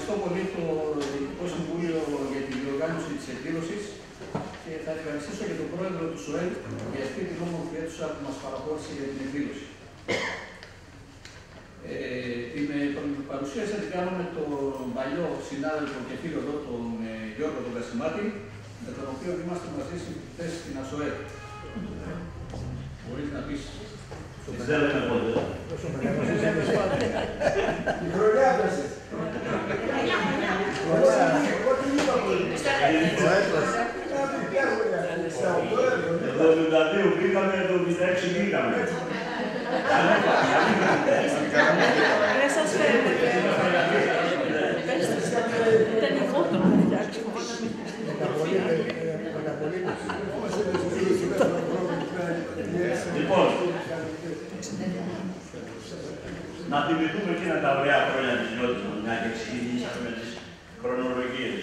ευχαριστώ πολύ το Διοικητικό Συμβούλιο για τη διοργάνωση της εκδήλωσης και θα ευχαριστήσω και τον πρόεδρο του ΣΟΕΛ για αυτή την όμορφη αίθουσα που μας παραχώρησε για την εκδήλωση. Την παρουσίαση θα την κάνω με τον παλιό συνάδελφο και φίλο εδώ, τον Γιώργο τον Κασιμάτη, με τον οποίο είμαστε μαζί στην ΑΣΟΕΛ. Μπορείς να πεις. Δεν λέμε πότε. Η χρονιά έπαιζε. Το 72 πήγαμε, το 76 πήγαμε. Δεν σας φαίνεται. Ήταν η φώτο να φτιάξει. Λοιπόν, να θυμηθούμε εκείνα τα ωραία χρόνια της νιώτης μας, μια και ξεκινήσαμε τις χρονολογίες.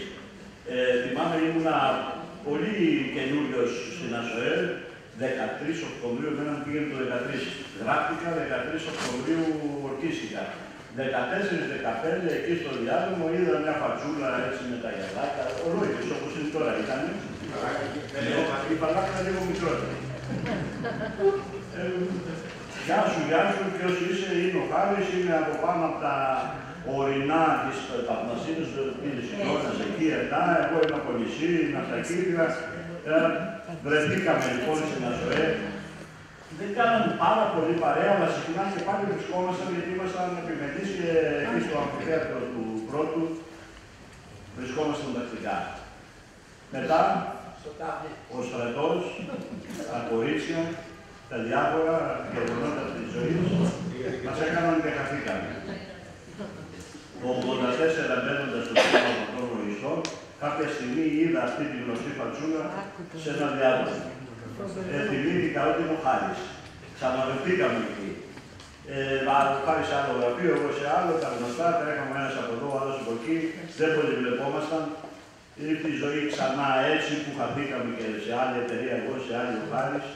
Θυμάμαι ήμουνα πολύ καινούριος στην ΑΣΟΕΛ, 13 Οκτωβρίου, εμένα πήγαινε το 13. Γράφτηκα 13 Οκτωβρίου, ορκίστηκα. 14-15 εκεί στο διάδρομο είδα μια φατσούλα έτσι με τα γυαλάκια, ολόιδες όπως είναι τώρα ήταν. Η παλάκα ήταν λίγο μικρότερη. Γεια σου, ποιος είσαι, είναι ο Χάρης, είναι από πάνω από τα ορεινά της Παπνασίνης, της Ιώνας εκεί, εγώ είμαι από νησί, Ναυτακύρια. Βρεθήκαμε λοιπόν στην ΑΣΟΕ. Δεν κάναμε πάρα πολύ παρέα, αλλά συχνά και πάλι βρισκόμασταν γιατί ήμασταν επιμελείς και εκεί στο αμφιθέατρο του πρώτου βρισκόμασταν τακτικά. Μετά, ο στρατός, τα κορίτσια, τα διάφορα γεγονότα της ζωής μας έκαναν και χαθήκαμε. Το 84 μπαίνοντας στο σύστημα των λογιστών, κάποια στιγμή είδα αυτή τη γνωστή φατσούλα σε ένα διάδρομο. Θυμήθηκα ότι είναι ο Χάρης. Ξαναβρεθήκαμε εκεί. Ο Χάρης σε άλλο γραφείο, εγώ σε άλλο, τα γνωστά, τρέχαμε ένας από εδώ, άλλος από εκεί, δεν πολύ βλεπόμασταν. Ήρθε η ζωή ξανά έτσι που χαθήκαμε και σε άλλη εταιρεία, εγώ σε άλλη ο Χάρης.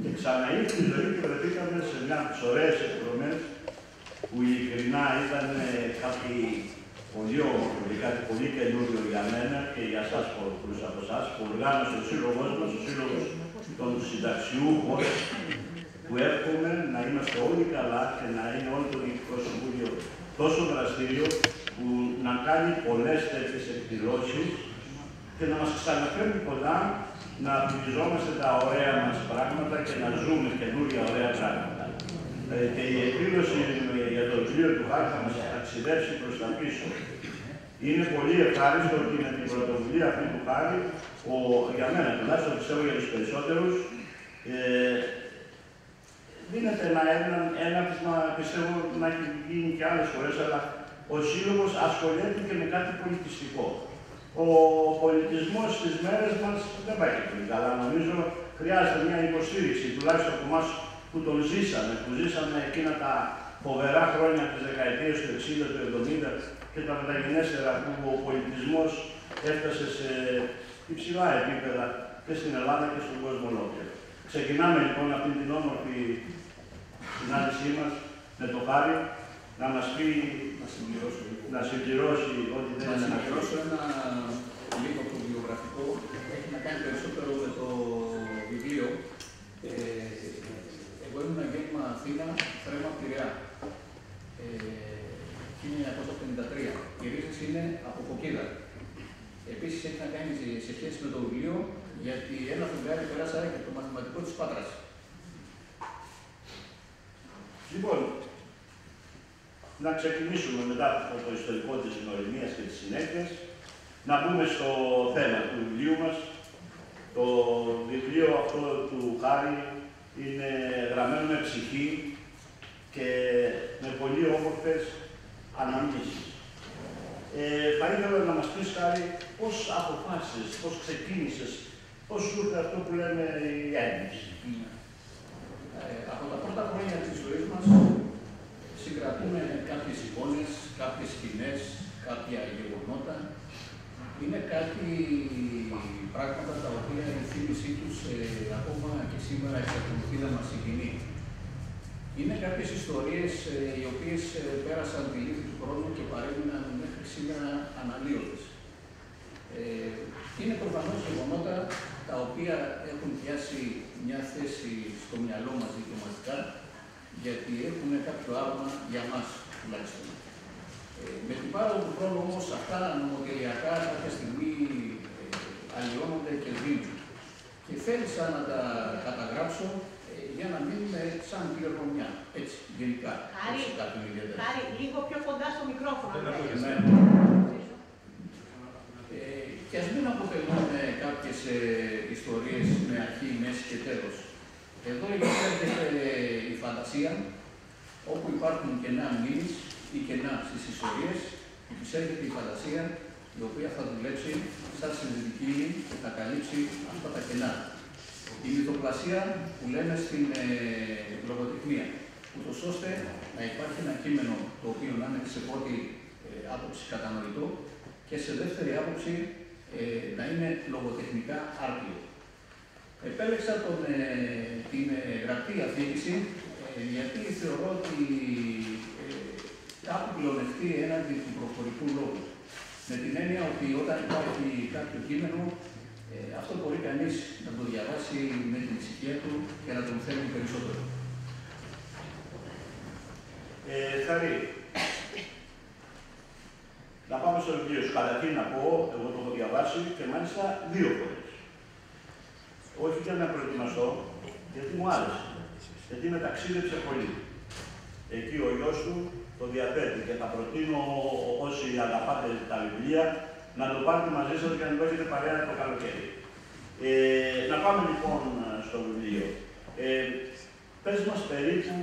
Και ξαναήρθε η ζωή και βρεθήκαμε σε μια από τις ωραίες εκδρομές που ειλικρινά ήταν κάποιοι πολύ όμορφοι, κάτι πολύ καινούριο για μένα και για εσάς πολλούς από εσάς, που οργάνωσε ο σύλλογος μας, ο σύλλογος των συνταξιούχων, που εύχομαι να είμαστε όλοι καλά και να είναι όλο το Διοικητικό Συμβούλιο τόσο δραστήριο, που να κάνει πολλές τέτοιες εκδηλώσεις και να μας ξαναφέρει πολλά να πληζόμαστε τα ωραία μας πράγματα και να ζούμε καινούργια ωραία πράγματα. Και η εκδήλωση για το βιβλίο του Χάρη θα μας ταξιδέψει προς τα πίσω. Είναι πολύ ευχάριστο ότι με την πρωτοβουλία αυτή του Χάρη, για μένα τουλάχιστον πιστεύω για τους περισσότερους, δίνεται ένα έναυσμα, πιστεύω να έχει γίνει και άλλες φορές, αλλά ο Σύλλογος ασχολείται και με κάτι πολιτιστικό. Ο πολιτισμός στις μέρες μας δεν πάει και πολύ καλά. Νομίζω χρειάζεται μια υποστήριξη, τουλάχιστον από εμάς που τον ζήσαμε, που ζήσαμε εκείνα τα φοβερά χρόνια της δεκαετίας του 60, του 70 και τα μεταγενέστερα, που ο πολιτισμός έφτασε σε υψηλά επίπεδα και στην Ελλάδα και στον κόσμο ολόκληρο. Ξεκινάμε λοιπόν αυτή την όμορφη συνάντησή μας με το Χάρη να μας πει, να συμπληρώσει ό,τι δεν είναι. Να συμπληρώσω ένα λίγο το βιογραφικό, έχει να κάνει περισσότερο με το βιβλίο. Εγώ ήμουν γέννημα Αθήνα, Θρέμα, Πειραιά, 1953. Οι ρίζες είναι από Φωκίδα. Επίσης έχει να κάνει σε σχέση με το βιβλίο, γιατί ένα φεγγάρι πέρασα και το μαθηματικό της Πάτρας. Λοιπόν, να ξεκινήσουμε μετά από το ιστορικό της γνωριμίας και της συνέχειας, να μπούμε στο θέμα του βιβλίου μας. Το βιβλίο αυτό του Χάρη είναι γραμμένο με ψυχή και με πολύ όμορφες αναμνήσεις. Θα ήθελα να μας πεις, Χάρη, πώς αποφάσισες, πώς ξεκίνησες, πώς σου ήρθε αυτό που λέμε η έμπνευση. Από τα πρώτα χρόνια της ζωής μας συγκρατούμε κάποιες εικόνες, κάποιες σκηνές, κάποια γεγονότα. Είναι κάτι πράγματα τα οποία η θύμησή τους ακόμα και σήμερα εξακολουθεί να μας συγκινεί. Είναι κάποιες ιστορίες οι οποίες πέρασαν τη λύθη του χρόνου και παρέμειναν μέχρι σήμερα γεγονότα τα οποία έχουν πιάσει μια θέση στο μυαλό μας δικαιωματικά, γιατί έχουν κάποιο άρωμα για μας τουλάχιστον. Με την πάροδο του χρόνου όμως αυτά νομοτελειακά κάποια στιγμή αλλοιώνονται και δίνουν. Και θέλησα να τα καταγράψω για να μείνουμε σαν κληρονομιά, έτσι, γενικά. Χάρη, λίγο πιο κοντά στο μικρόφωνο. Και ας μην αποτελούν κάποιες ιστορίες με αρχή, μέση και τέλος. Εδώ υπήρχε η φαντασία, όπου υπάρχουν κενά μνήμης ή κενά στις ιστορίες, υπήρχε η φαντασία η οποία θα δουλέψει σαν συνδετική ύλη και θα καλύψει αυτά τα κενά. Η μυθοπλασία που λέμε στην λογοτεχνία, ούτως ώστε να υπάρχει ένα κείμενο το οποίο να είναι σε πρώτη άποψη κατανοητό και σε δεύτερη άποψη να είναι λογοτεχνικά άρτιο. Επέλεξα την γραπτή αφήγηση γιατί θεωρώ ότι κάπου πλεονεκτεί έναντι του προφορικού λόγου. Με την έννοια ότι όταν υπάρχει κάποιο κείμενο, αυτό μπορεί κανείς να το διαβάσει με την ησυχία του και να τον θέλει περισσότερο. Χαρή, να πάμε στο βιβλίο σου. Καταρχήν να πω, εγώ το έχω διαβάσει και μάλιστα 2 φορές. Όχι για να προετοιμαστώ, γιατί μου άρεσε. Γιατί με ταξίδεψε πολύ. Εκεί ο γιος του το διαθέτει και θα προτείνω όσοι αγαπάτε τα βιβλία να το πάρετε μαζί σας και να το έχετε παρέα το καλοκαίρι. Να πάμε λοιπόν στο βιβλίο. Πες μας περίπου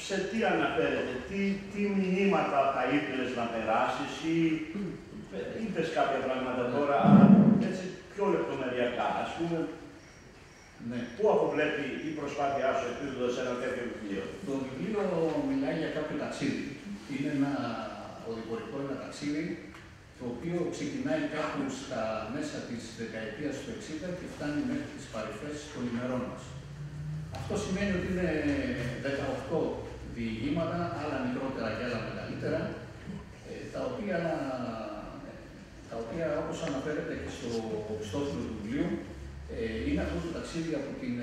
σε τι αναφέρεται, τι μηνύματα θα ήθελες να περάσεις ή είπες κάποια πράγματα τώρα, έτσι πιο λεπτομεριακά, ας πούμε, ναι. Πού αποβλέπει η προσπάθειά σου εκδίδοντας ένα τέτοιο βιβλίο? Το βιβλίο μιλάει για κάποιο ταξίδι. Είναι ένα οδηπορικό, ένα ταξίδι, το οποίο ξεκινάει κάπου στα μέσα της δεκαετίας του 60 και φτάνει μέχρι τις παρυφές των ημερών μας. Αυτό σημαίνει ότι είναι 18 διηγήματα, άλλα μικρότερα και άλλα μεγαλύτερα, τα οποία όπως αναφέρεται και στο πιστόφυλλο του βιβλίου, είναι αυτό το ταξίδι από την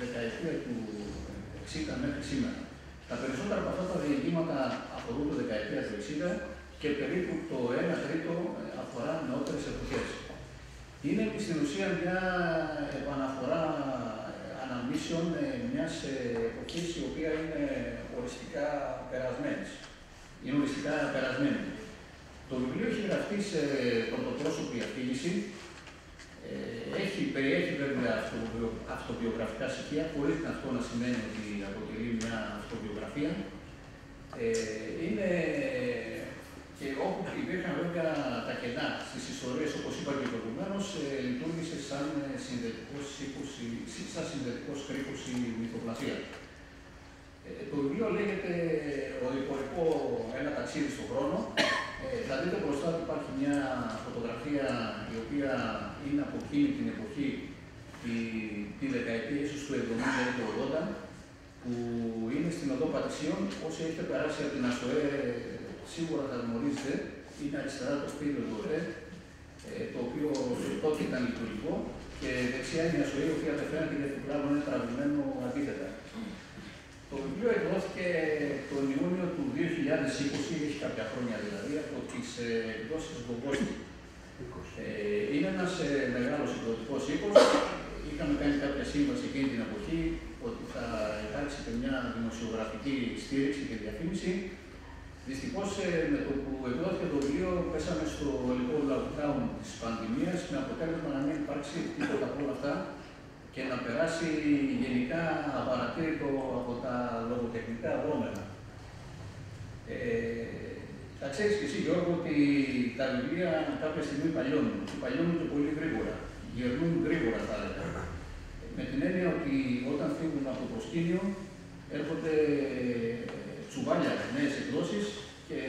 δεκαετία του 60 μέχρι σήμερα. Τα περισσότερα από αυτά τα διηγήματα αφορούν τη δεκαετία του 60 και περίπου το 1 τρίτο αφορά νεότερες εποχές. Είναι στην ουσία μια επαναφορά αναμνήσεων μιας εποχής η οποία είναι οριστικά περασμένη. Το βιβλίο έχει γραφτεί σε πρωτοπρόσωπη αφήγηση. Περιέχει βέβαια αυτοβιογραφικά στοιχεία, χωρίς αυτό να σημαίνει ότι αποτελεί μια αυτοβιογραφία. Είναι και όπου υπήρχαν βέβαια τα κενά στις ιστορίες, όπως είπα και προηγουμένως, λειτουργήσε σαν συνδετικός κρίκος η μυθοπλασία. Το βιβλίο λέγεται «Οδηπορικό ένα ταξίδι στον χρόνο». Θα δείτε μπροστά ότι υπάρχει μια φωτογραφία η οποία είναι από εκείνη την εποχή, τη δεκαετία ίσως του 70 ή του 80, που είναι στην οδό Πατησίων. Όσοι έχετε περάσει από την ΑΣΟΕ σίγουρα θα γνωρίζετε, είναι αριστερά το σπίτι του ΟΕ, το οποίο τότε ήταν λειτουργικό, και δεξιά είναι η ΑΣΟΕ, η οποία δεν φαίνεται γιατί πλέον είναι τραβημένο αντίθετα. Το βιβλίο εκδόθηκε τον Ιούνιο του 2020, έχει κάποια χρόνια δηλαδή, από τις εκδόσεις Γκογκόστη. Είναι ένας μεγάλος εκδοτικός οίκος. Είχαμε κάνει κάποια σύμβαση εκείνη την εποχή ότι θα υπάρξει και μια δημοσιογραφική στήριξη και διαφήμιση. Δυστυχώς, με το που εκδόθηκε το βιβλίο, πέσαμε στο ελληνικό lockdown της πανδημίας, με αποτέλεσμα να μην υπάρξει τίποτα από όλα αυτά και να περάσει γενικά απαρατήρητο από τα λογοτεχνικά δρόμενα. Θα ξέρεις και εσύ, Γιώργο, ότι τα βιβλία κάποια στιγμή παλιώνουν. Και παλιώνουν και πολύ γρήγορα. Γερνούν γρήγορα, θα έλεγα. Με την έννοια ότι όταν φύγουν από το προσκήνιο, έρχονται τσουβάλια, νέες εκδόσεις και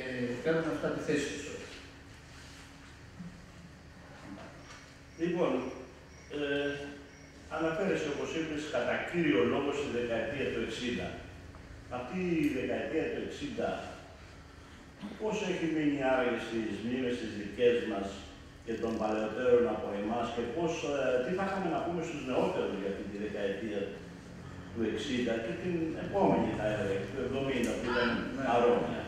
παίρνουν αυτά τη θέση τους. Λοιπόν, αναφέρεσαι, όπως είπες, κατά κύριο λόγο στη δεκαετία του 60. Αυτή η δεκαετία του 60, πώς έχει μείνει άραγε στις μνήμες τις δικές μας και των παλαιότερων από εμάς και τι θα είχαμε να πούμε στους νεότερους για τη δεκαετία του 60 και την επόμενη, θα έλεγα, του 70 που ήταν αρρώμια.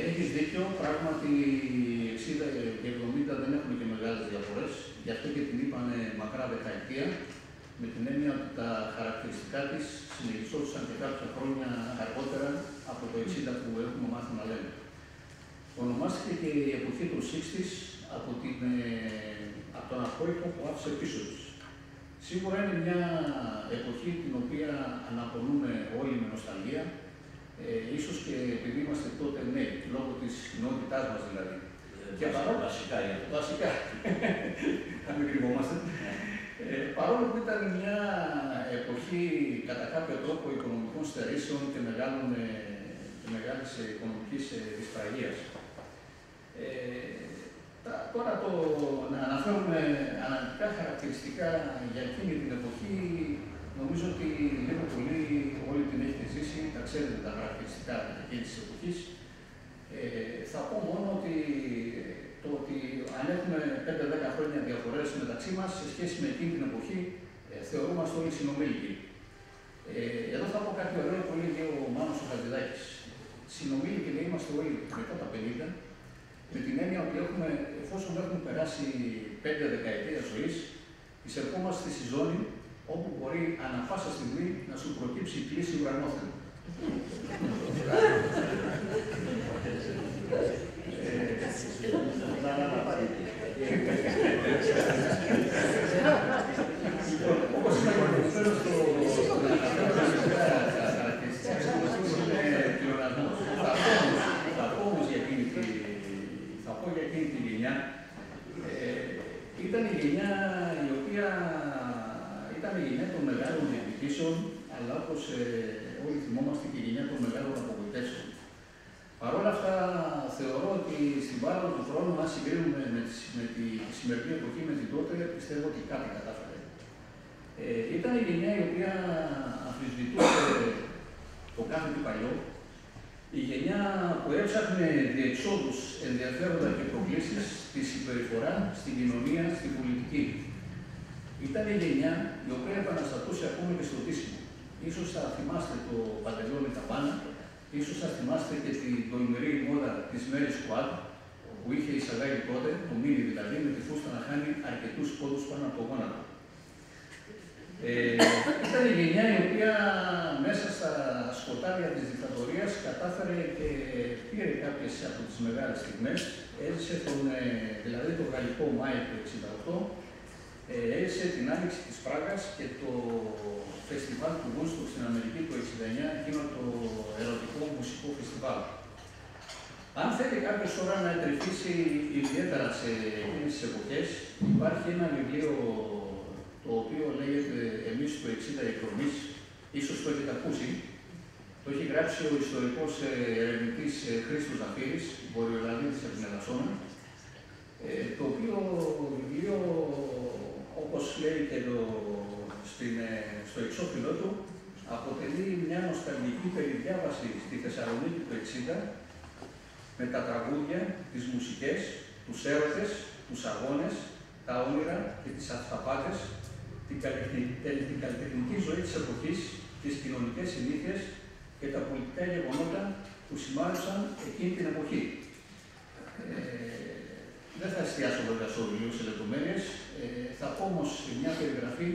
Έχεις δίκιο, πράγματι οι 60 και 70 δεν έχουν και μεγάλες διαφορές, γι' αυτό και την είπανε μακρά δεκαετία, με την έννοια ότι τα χαρακτηριστικά της συνεχιζόντουσαν και κάποια χρόνια αργότερα από το 60 που έχουμε μάθει να λέμε. Ονομάστηκε και η εποχή των 60's από τον απόϊχο που άφησε πίσω της. Σίγουρα είναι μια εποχή την οποία αναπονούμε όλοι με νοσταλγία, ίσως και επειδή είμαστε τότε νέοι, λόγω της νεότητάς μας δηλαδή. Και παρόλο βασικά, να μην κρυβόμαστε. Παρόλο που ήταν μια εποχή κατά κάποιο τρόπο οικονομικών στερήσεων και μεγάλης οικονομικής δυσπραγίας. Τώρα να αναφέρουμε αναλυτικά χαρακτηριστικά για εκείνη την εποχή, νομίζω ότι λίγο πολύ όλοι την έχετε ζήσει, τα ξέρετε τα χαρακτηριστικά εκείνης της εποχής. Θα πω μόνο ότι αν έχουμε 5-10 χρόνια διαφορές μεταξύ μας σε σχέση με εκείνη την εποχή, θεωρούμαστε όλοι συνομήλικοι. Εδώ θα πω κάτι ωραίο που έλεγε ο Μάνος ο Χατζηδάκης. Συνομήλικοι λέει είμαστε όλοι μετά τα 50, με την έννοια ότι εφόσον έχουμε περάσει 5 δεκαετία ζωής, εισερχόμαστε στη ζώνη όπου μπορεί ανά πάσα στιγμή να σου προκύψει η κλίση ουρανόθεν. Όπως είπα και προηγουμένως, τα χαρακτηριστικά είναι πλεονασμός. Θα πω όμως για εκείνη τη γενιά. Ήταν η γενιά η οποία ήταν η γενιά των μεγάλων διεκδικήσεων, αλλά όπως όλοι θυμόμαστε και η γενιά των μεγάλων απογοητεύσεων. Παρ' όλα αυτά, θεωρώ ότι στην πάροδο του χρόνου, αν συγκρίνουμε με τη σημερινή εποχή με την τότε, πιστεύω ότι κάτι κατάφερε. Ήταν η γενιά η οποία αμφισβητούσε το κάθε τι παλιό, η γενιά που έψαχνε διεξόδους, ενδιαφέροντα και προκλήσεις στη συμπεριφορά, στην κοινωνία, στην πολιτική. Ήταν η γενιά η οποία επαναστατούσε ακόμα και στο ντύσιμο. Ίσως θα θυμάστε το παντελόνι ταβάνα, ίσως θα θυμάστε και την τολμηρή μόδα της Μέρι Σκουάτ, που είχε εισαγάγει τότε, το μίνι δηλαδή, με τη φούστα να χάνει αρκετούς πόντους πάνω από το γόνατο. Ήταν η γενιά η οποία μέσα στα σκοτάδια της δικτατορίας κατάφερε και πήρε κάποιες από τις μεγάλες στιγμές. Έζησε δηλαδή το γαλλικό Μάιο του 1968, έζησε την άνοιξη της Πράγας και το φεστιβάλ του Woodstock στην Αμερική το 1969, εκείνο το ερωτικό μουσικό φεστιβάλ. Αν θέλει κάποιος τώρα να εντρυφήσει ιδιαίτερα σε εκείνες τις εποχές, υπάρχει ένα βιβλίο το οποίο λέγεται «Εμείς το 60 εκδομής», ίσως το έχετε ακούσει. Το έχει γράψει ο ιστορικός ερευνητής Χρήστος Ζαφύρης, Βορειοελλαδίτης από την Ελασσόνα, το οποίο βιβλίο, όπως λέει και στο εξώφυλλό του, αποτελεί μια νοσταλγική περιδιάβαση στη Θεσσαλονίκη του 60, με τα τραγούδια, τις μουσικές, τους έρωτες, τους αγώνες, τα όνειρα και τις αυταπάτες, την καλλιτεχνική ζωή της εποχής, τις κοινωνικές συνήθειες και τα πολιτικά γεγονότα που σημάδεψαν εκείνη την εποχή. Δεν θα εστιάσω βέβαια στο βιβλίο σε λεπτομέρειες, θα πω όμως μια περιγραφή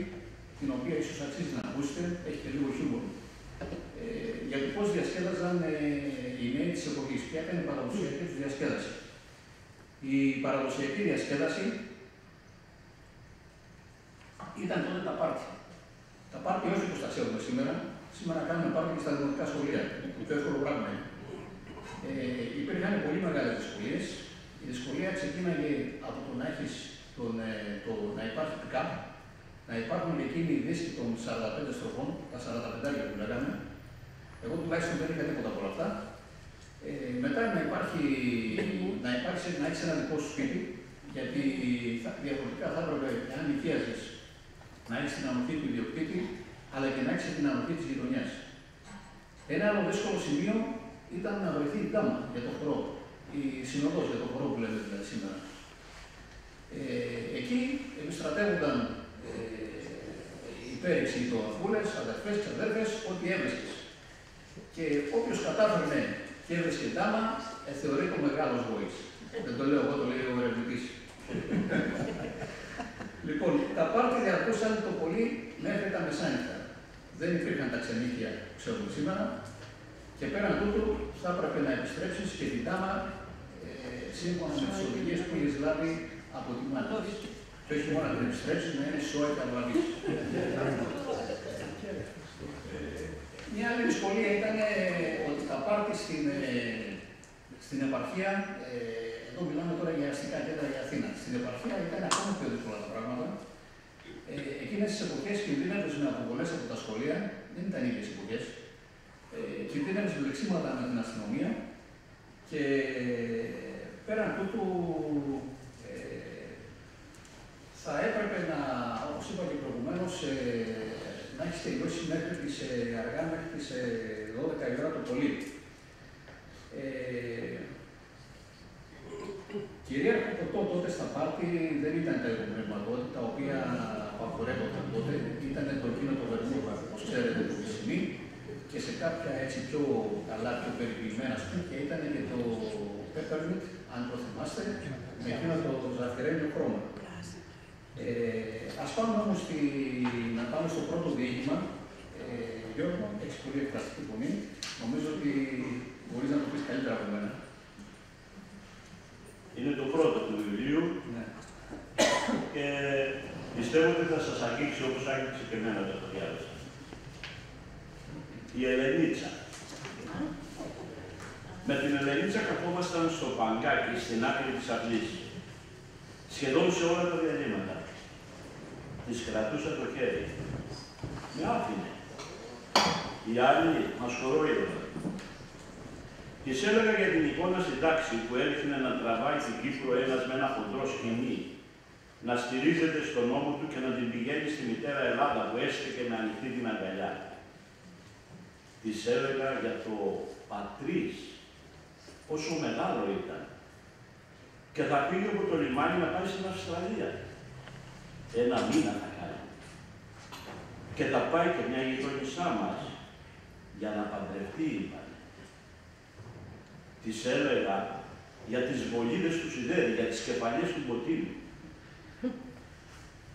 την οποία ίσως αξίζει να ακούσετε, έχει και λίγο χιούμορ, για το πώς διασκέδαζαν οι νέοι της εποχής. Ποια ήταν η παραδοσιακή τους διασκέδαση. Η παραδοσιακή διασκέδαση ήταν τότε τα πάρτι. Τα πάρτι όχι όπως τα ξέρουμε σήμερα. Σήμερα κάνουμε πάρτι και στα δημοτικά σχολεία, που το εύκολο πράγμα είναι. Υπήρχαν πολύ μεγάλες δυσκολίες. Η δυσκολία ξεκίναγε από το να έχεις να υπάρχει pick-up, να υπάρχουν εκείνοι οι δίσκοι των 45 στροφών, τα 45 που λέγαμε. Εγώ τουλάχιστον δεν είχα τίποτα από όλα αυτά. Μετά να έχεις ένα δικό σου σπίτι, γιατί διαφορετικά θα έπρεπε, αν νοικίαζες, να έχεις την ανοχή του ιδιοκτήτη, αλλά και να έχεις την ανοχή της γειτονιάς. Ένα άλλο δύσκολο σημείο ήταν να βρεθεί η γκάμα για το χορό, η συνοδός για το χορό που λέμε δηλαδή σήμερα. Εκεί επιστρατεύονταν οι πέριξοι, οι τοαφούλες, αδερφές, ξαδέρφες, ό,τι έβρισκες. Και όποιος κατάφερνε και έβρισκε τάμα, θεωρείται ο μεγάλος βοής. Δεν το λέω εγώ, το λέει ο ερευνητής. Λοιπόν, τα πάρτι διαρκούσαν το πολύ μέχρι τα μεσάνυχτα. Δεν υπήρχαν τα ξενύχια που ξέρουμε σήμερα. Και πέραν τούτου θα έπρεπε να επιστρέψεις και την τάμα σύμφωνα με τις οδηγίες που έχεις λάβει από τη μάνα της. Και όχι μόνο να την επιστρέψεις, να είναι σώετα βλαβής. Μια άλλη δυσκολία ήταν ότι τα πάρτι στην επαρχία, εδώ μιλάμε τώρα για αστικά κέντρα για Αθήνα, στην επαρχία ήταν ακόμα πιο δύσκολα τα πράγματα. Εκείνες τις εποχές κινδύνευες με αποβολές από τα σχολεία, δεν ήταν ίδιες εποχές. Κινδύνευες με λεξίματα με την αστυνομία και πέραν τούτου θα έπρεπε να, όπως είπα και προηγουμένως, να έχεις τελειώσει μέχρι τις αργά, μέχρι τις 12 η ώρα το πολύ. Κυρίαρχο ποτό τότε στα πάρτι δεν ήταν τα υγροπνευματώδη, τα οποία απαγορεύονταν τότε. Ήταν το εκείνο το βερμούδα, όπως ξέρετε, το χρυσιμί, και σε κάποια έτσι πιο καλά, πιο περιποιημένα σπίτια ήταν και το peppermint, αν το θυμάστε, με εκείνο το ζαφυρένιο χρώμα. Ας πάμε όμως να πάμε στο πρώτο διήγημα. Γιώργο, έχεις πολύ εκφραστική φωνή. Νομίζω ότι μπορείς να το πεις καλύτερα από μένα. Είναι το πρώτο του βιβλίου, ναι. Και πιστεύω ότι θα σας αγγίξει όπως άγγιξε και εμένα όταν το διάβασα. Η Ελενίτσα. Με την Ελενίτσα καθόμασταν στο παγκάκι στην άκρη της αυλής. Σχεδόν σε όλα τα διαλύματα. Της κρατούσα το χέρι. Με άφηνε. Οι άλλοι μας χορόιδαν. Της έλεγα για την εικόνα στην τάξη που έδειχνε να τραβάει την Κύπρο ένας με ένα χοντρό σκηνή, να στηρίζεται στον ώμο του και να την πηγαίνει στη μητέρα Ελλάδα που έστεκε με ανοιχτή την αγκαλιά. Της έλεγα για το πατρίς, πόσο μεγάλο ήταν. Και θα πήγε από το λιμάνι να πάει στην Αυστραλία. 1 μήνα θα κάνει. Και θα πάει και μια γειτονισά μας για να παντρευτεί, είπαν. Της έλεγα για τις βολίδες του Σιδέρη, για τις κεφαλιές του Μποτήλου.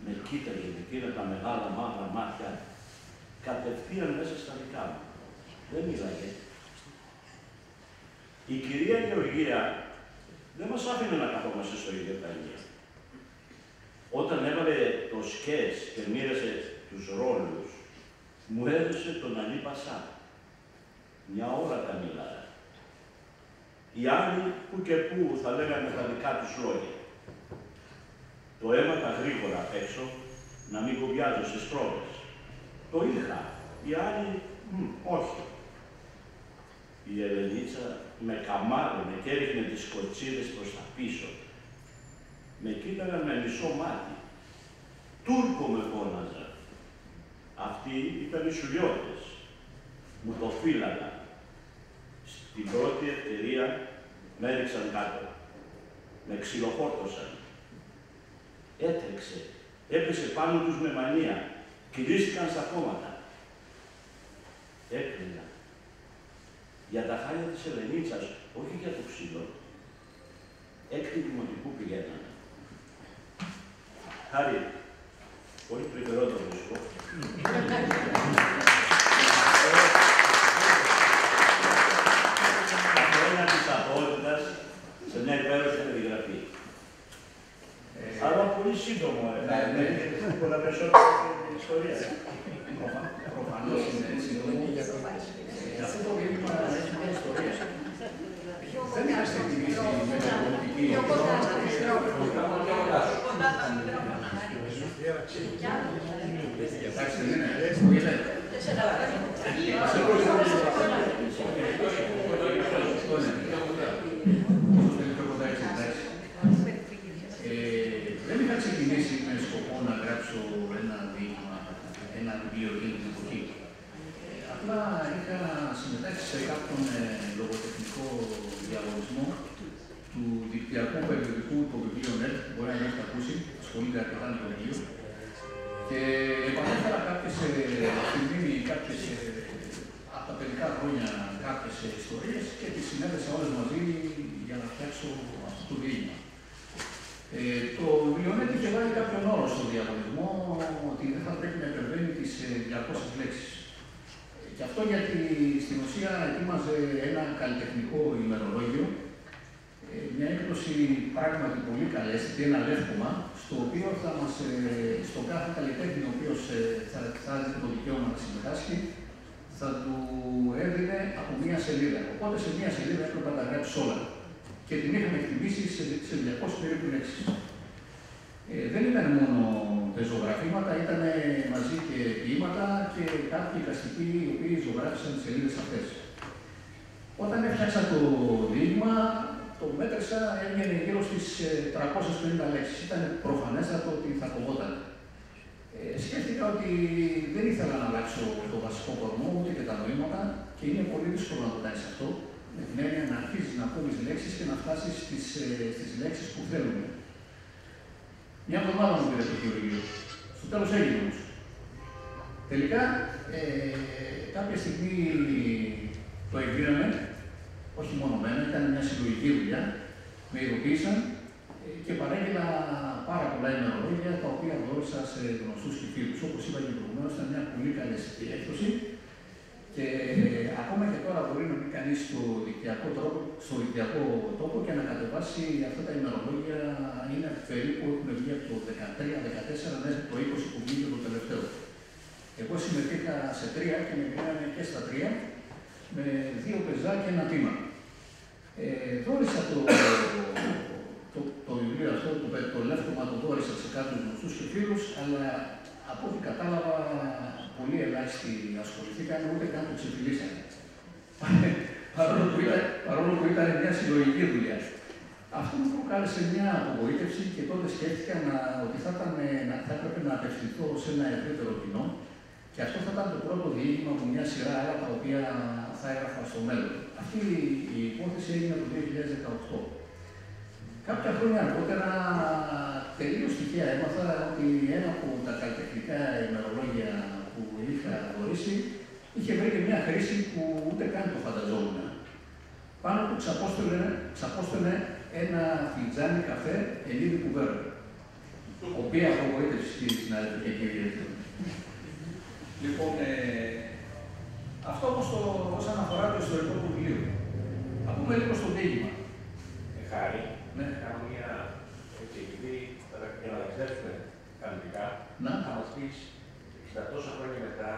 Με κοίταγε με εκείνα τα μεγάλα μαύρα μάτια, κατευθείαν μέσα στα δικά μου. Δεν μίλαγε. Η κυρία Γεωργία δεν μας άφηνε να καθόμαστε στο ίδιο ταγείο. Όταν έβαλε το σκέτ και μοίρασε τους ρόλους, μου έδωσε τον Αλή Πασά. 1 ώρα τα μίλαγα. Οι άλλοι που και που θα λέγανε τα δικά τους λόγια. Το έμαθα γρήγορα απ' έξω, να μην κουμπιάζω στις πρόβες. Το είχα. Οι άλλοι, όχι. Η Ελενίτσα με καμάρωνε και έριχνε τις κοτσίδες προς τα πίσω. Με κοίταγαν με μισό μάτι. Τούρκο με φώναζα. Αυτοί ήταν οι σουλιώτες. Μου το φύλαγαν. Στην πρώτη ευκαιρία με έριξαν κάτω. Με ξυλοφόρτωσαν. Έτρεξε. Έπεσε πάνω τους με μανία. Κυλίστηκαν στα κόμματα. Έκρινα. Για τα χάλια της Ελενίτσας, όχι για το ξύλο. Έκτη δημοτικού πηγαίνανε. Χάρη, πολύ τρυφερό το βρίσκω. Τα χρόνια της αθωότητας σε μια υπέροχη περιγραφή. Αλλά πολύ σύντομο, πολλά περισσότερα στην ιστορία. Προφανώς είναι σύντομο. Αυτό το βήμα έχει μια ιστορία. Δεν είναι ξεκινήσει με την πολιτική. Εντάξει, δεν είναι. Δεν είχα ξεκινήσει με σκοπό να γράψω ένα δείγμα, ένα βιβλίο εκείνη την εποχή. Απλά είχα συμμετάσχει σε κάποιον λογοτεχνικό διαγωνισμό του δικτυακού περιοδικού του βιβλίου NET, μπορεί να μην έχετε ακούσει, ασχολείται αρκετά με το βιβλίο. Και επανέφερα κάποιες από τα παιδικά χρόνια κάποιες ιστορίες και τις συνέδεσα όλες μαζί για να φτιάξω αυτό το διήγημα. Το βιβλίο NET είχε βάλει κάποιον όρο στο διαγωνισμό ότι δεν θα πρέπει να υπερβαίνει τις 200 λέξεις. Και αυτό γιατί στην ουσία ετοίμαζε ένα καλλιτεχνικό ημερολόγιο, μια έκδοση πράγματι πολύ καλέστη, ένα λεύκομα, στο οποίο στον κάθε καλλιτέχνη ο οποίος θα έδινε το δικαίωμα να συμμετάσχει, θα του έδινε από μία σελίδα. Οπότε σε μία σελίδα έπρεπε να τα γράψει όλα. Και την είχαμε εκτιμήσει σε 200 περίπου λέξεις. Δεν ήταν μόνο πεζογραφήματα, ήταν μαζί και ποίηματα και κάποιοι εικαστικοί οι οποίοι ζωγράφησαν τις σελίδες αυτές. Όταν έφτιαξα το διήγημα, το μέτρησα, έβγαινε γύρω στις 350 λέξεις. Ήταν προφανέστατο ότι θα κοβόταν. Σκέφτηκα ότι δεν ήθελα να αλλάξω το βασικό κορμό, ούτε και τα νοήματα, και είναι πολύ δύσκολο να το κάνεις αυτό, με την έννοια να αρχίσεις να πούμε λέξεις και να φτάσεις στις λέξεις που θέλουμε. Μια εβδομάδα μου πήρε το χειρουργείο. Στο τέλος έγινε όμως. Τελικά, κάποια στιγμή το εγκρίναμε, όχι μόνο μένα, ήταν μια συλλογική δουλειά, με ειδοποίησαν και παρέγγειλα πάρα πολλά ημερολόγια τα οποία δώρισα σε γνωστούς και φίλους. Όπως είπα και προηγουμένως, ήταν μια πολύ καλή έκδοση και ακόμα και τώρα μπορεί να μπει κανείς στο δικτυακό τόπο και να κατεβάσει αυτά τα ημερολόγια. Είναι περίπου, έχουν βγει από το 13-14 μέχρι το 20 που βγήκε το τελευταίο. Εγώ συμμετείχα σε 3 και με πήγανε και στα 3 με 2 πεζά και 1 τίμα. Δώρισα το βιβλίο αυτό, το λεύκομα το δώρισα σε κάποιους γνωστούς και φίλους, αλλά από ό,τι κατάλαβα, πολύ ελάχιστοι ασχοληθήκαν, ούτε καν το ξεφυλίσανε. Παρόλο που ήταν μια συλλογική δουλειά. Αυτό μου προκάλεσε μια απογοήτευση και τότε σκέφτηκα ότι θα έπρεπε να απευθυνθώ σε ένα ευρύτερο κοινό και αυτό θα ήταν το πρώτο διήγημα από μια σειρά άλλα τα οποία θα έγραφα στο μέλλον. Αυτή η υπόθεση έγινε το 2018. Κάποια χρόνια αργότερα, τελείως τυχαία έμαθα ότι ένα από τα καλλιτεχνικά ημερολόγια που είχα δωρήσει είχε βρει και μια χρήση που ούτε καν το φανταζόμουν. Πάνω του ξαπόστελνε ένα φλιτζάνι καφέ Ελίδη Κουβέρου, οποία απογοήτευση στην αδελφή και κύριε. Λοιπόν, αυτό όμως όσον αφορά το ιστορικό του βιβλίου. Θα πούμε λίγο στο διήγημα. Χάρη, ναι. Κάνω μια επειδή για να ταξιδέψουμε κανονικά, θα μας πεις 60 τόσα χρόνια μετά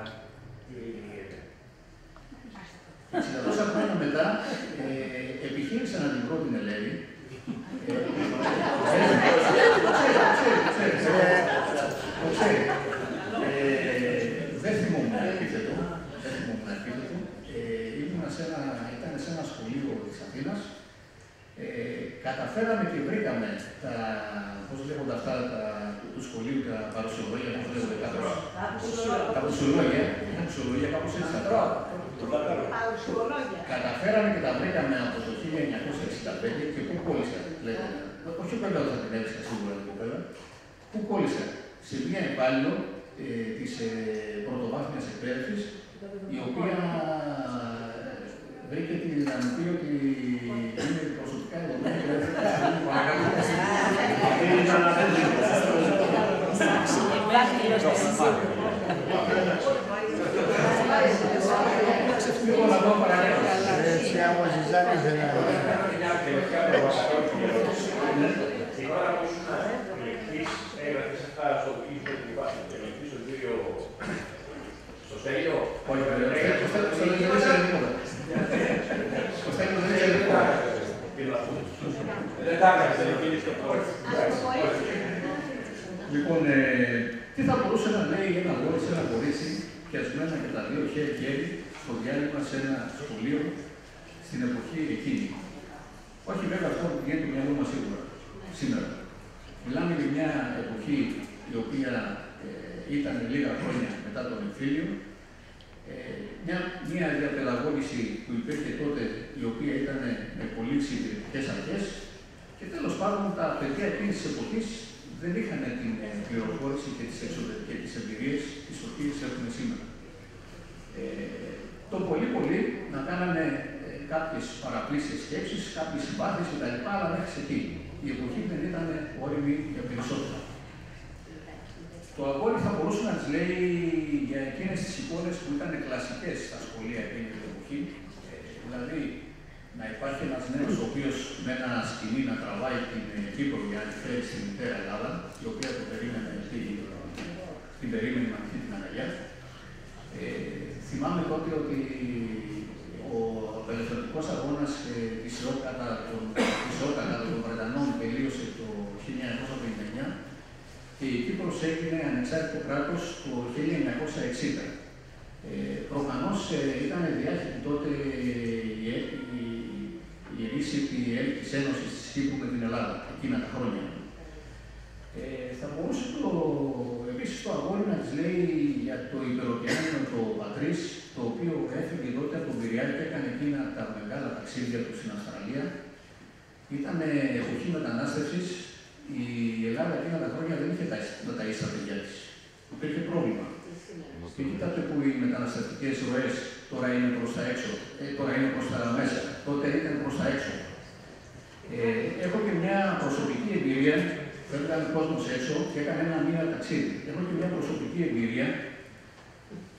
τι έγινε γιατί. 60 τόσα χρόνια μετά επιχείρησα να την βρω την Ελένη. Το ξέρει. Δεν θυμόμουν επίθετο. Ήταν σε ένα σχολείο της Αθήνας. Καταφέραμε και βρήκαμε πώς λέγονται αυτά του σχολείου, τα παρουσιολόγια, πώς λέγονται κάπως. Τα παρουσιολόγια, κάπως έτσι θα τρώω. Καταφέραμε και τα βρήκαμε από το 1965 και πού κόλλησα, λέγαμε. Όχι βέβαια θα την έβρισκα σίγουρα την κοπέλα. Πού κόλλησα, σε μια υπάλληλο της πρωτοβάθμιας εκπαίδευσης, η οποία βρήκε την δυναμική ότι είναι προσωπικά δεδομένα και δεν θα Λοιπόν, τι θα μπορούσε να λέει ένα αγόρι σε ένα κορίτσι, πιασμένα και τα δύο χέρι στο διάλειμμα σε ένα σχολείο στην εποχή εκείνη. Όχι βέβαια αυτό που βγαίνει το μυαλό μας σίγουρα σήμερα. Μιλάμε για μια εποχή η οποία ήταν λίγα χρόνια μετά τον εμφύλιο, μια διαπαιδαγώγηση που υπήρχε τότε, η οποία ήταν με πολύ συντηρητικές αρχές, Και τέλος πάντων, τα παιδιά εκείνης της εποχής δεν είχαν την πληροφόρηση και τις εμπειρίες τις οποίες έχουμε σήμερα. Το πολύ πολύ να κάνανε κάποιες παραπλήσιες σκέψεις, κάποιες συμπάθειες κτλ. Αλλά μέχρι εκεί. Η εποχή δεν ήταν όριμη για περισσότερα. Το αγόρι θα μπορούσε να τις λέει για εκείνες τις εικόνες που ήταν κλασικές στα σχολεία εκείνη την εποχή. Δηλαδή, να υπάρχει ένας νέος ο οποίος με ένα σκηνή να τραβάει την Κύπρο για να τη φέρει στην μητέρα Ελλάδα, η οποία την περίμενε με αυτή την αγκαλιά. Θυμάμαι τότε ότι ο απελευθερωτικός αγώνας της ΟΚ κατά των Βρετανών τελείωσε το 1959 και η Κύπρος έγινε ανεξάρτητο κράτος το 1960. Προφανώς ήταν διάχυτη τότε η ενίσχυτη της Ένωσης της Κύπρου με την Ελλάδα, εκείνα τα χρόνια. Θα μπορούσε επίσης το αγόρι να της λέει για το υπεροκεάνιο το Πατρίς, το οποίο έφυγε τότε από τον Πειραιά και έκανε εκείνα τα μεγάλα ταξίδια του στην Αυστραλία. Ήταν εποχή μετανάστευσης. Η Ελλάδα εκείνα τα χρόνια δεν είχε να ταΐσει τα παιδιά της. Υπήρχε πρόβλημα. Και κοιτάτε που οι μεταναστευτικές ροές τώρα είναι προς τα έξω, τώρα είναι προς τα μέσα, τότε ήταν προς τα έξω. Έχω και μια προσωπική εμπειρία, έφυγαν κόσμος έξω και έκανε ένα μήνα ταξίδι. Έχω και μια προσωπική εμπειρία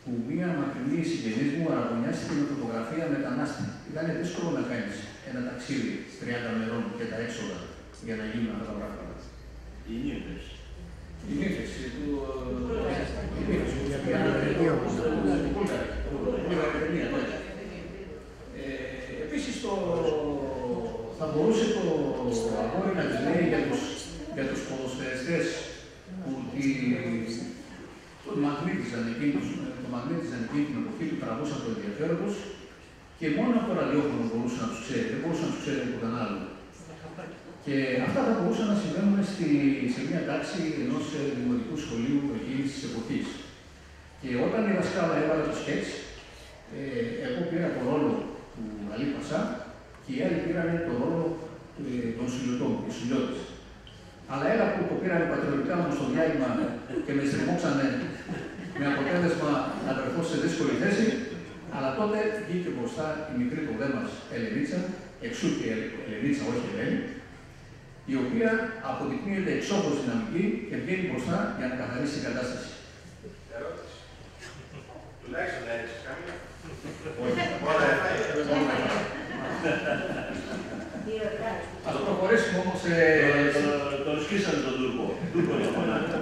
που μια μακρινή συγγενής μου αραγωνιάστηκε με φωτογραφία μετανάστη. Ήταν δύσκολο να κάνεις ένα ταξίδι 30 μερών και τα έξοδα για να γίνουν αυτά τα πράγματα. Οι νύμφες. Οι νύμφες. Επίσης, θα μπορούσε το αγόρι να της λέει για τους ποδοσφαιριστές που τον μαγνήτιζαν εκείνη την εποχή, του τραβούσαν το ενδιαφέρον τους και μόνο από το ραδιόφωνο μπορούσε να τους ξέρει, δεν μπορούσε να τους ξέρει από τον άλλο. Και αυτά θα μπορούσαν να συμβαίνουν σε μια τάξη ενός δημοτικού σχολείου εκείνης της εποχής. Και όταν η δασκάλα έβαλε το σκέτς, εγώ πήρα το ρόλο του Αλή Πασά και οι άλλοι πήραν το ρόλο των σουλιωτών, οι σουλιώτες. Αλλά έλα που το πήραν πατριωτικά μου στο διάλειμμα και με στριμώξανε με αποτέλεσμα να βρεθώ σε δύσκολη θέση, αλλά τότε βγήκε μπροστά η μικρή κοπέλα μας Ελενίτσα, εξού και Ελενίτσα, όχι Ελένη, η οποία αποδεικνύεται εξόχως δυναμική και βγαίνει μπροστά για να καθαρίσει την κατάσταση. Ερώτηση. Τουλάχιστον να έριξες κάμερα. Ας το προχωρήσουμε όμως σε... Τον σκίσανε τον Τούρκο. Τούρκο είναι αυτό.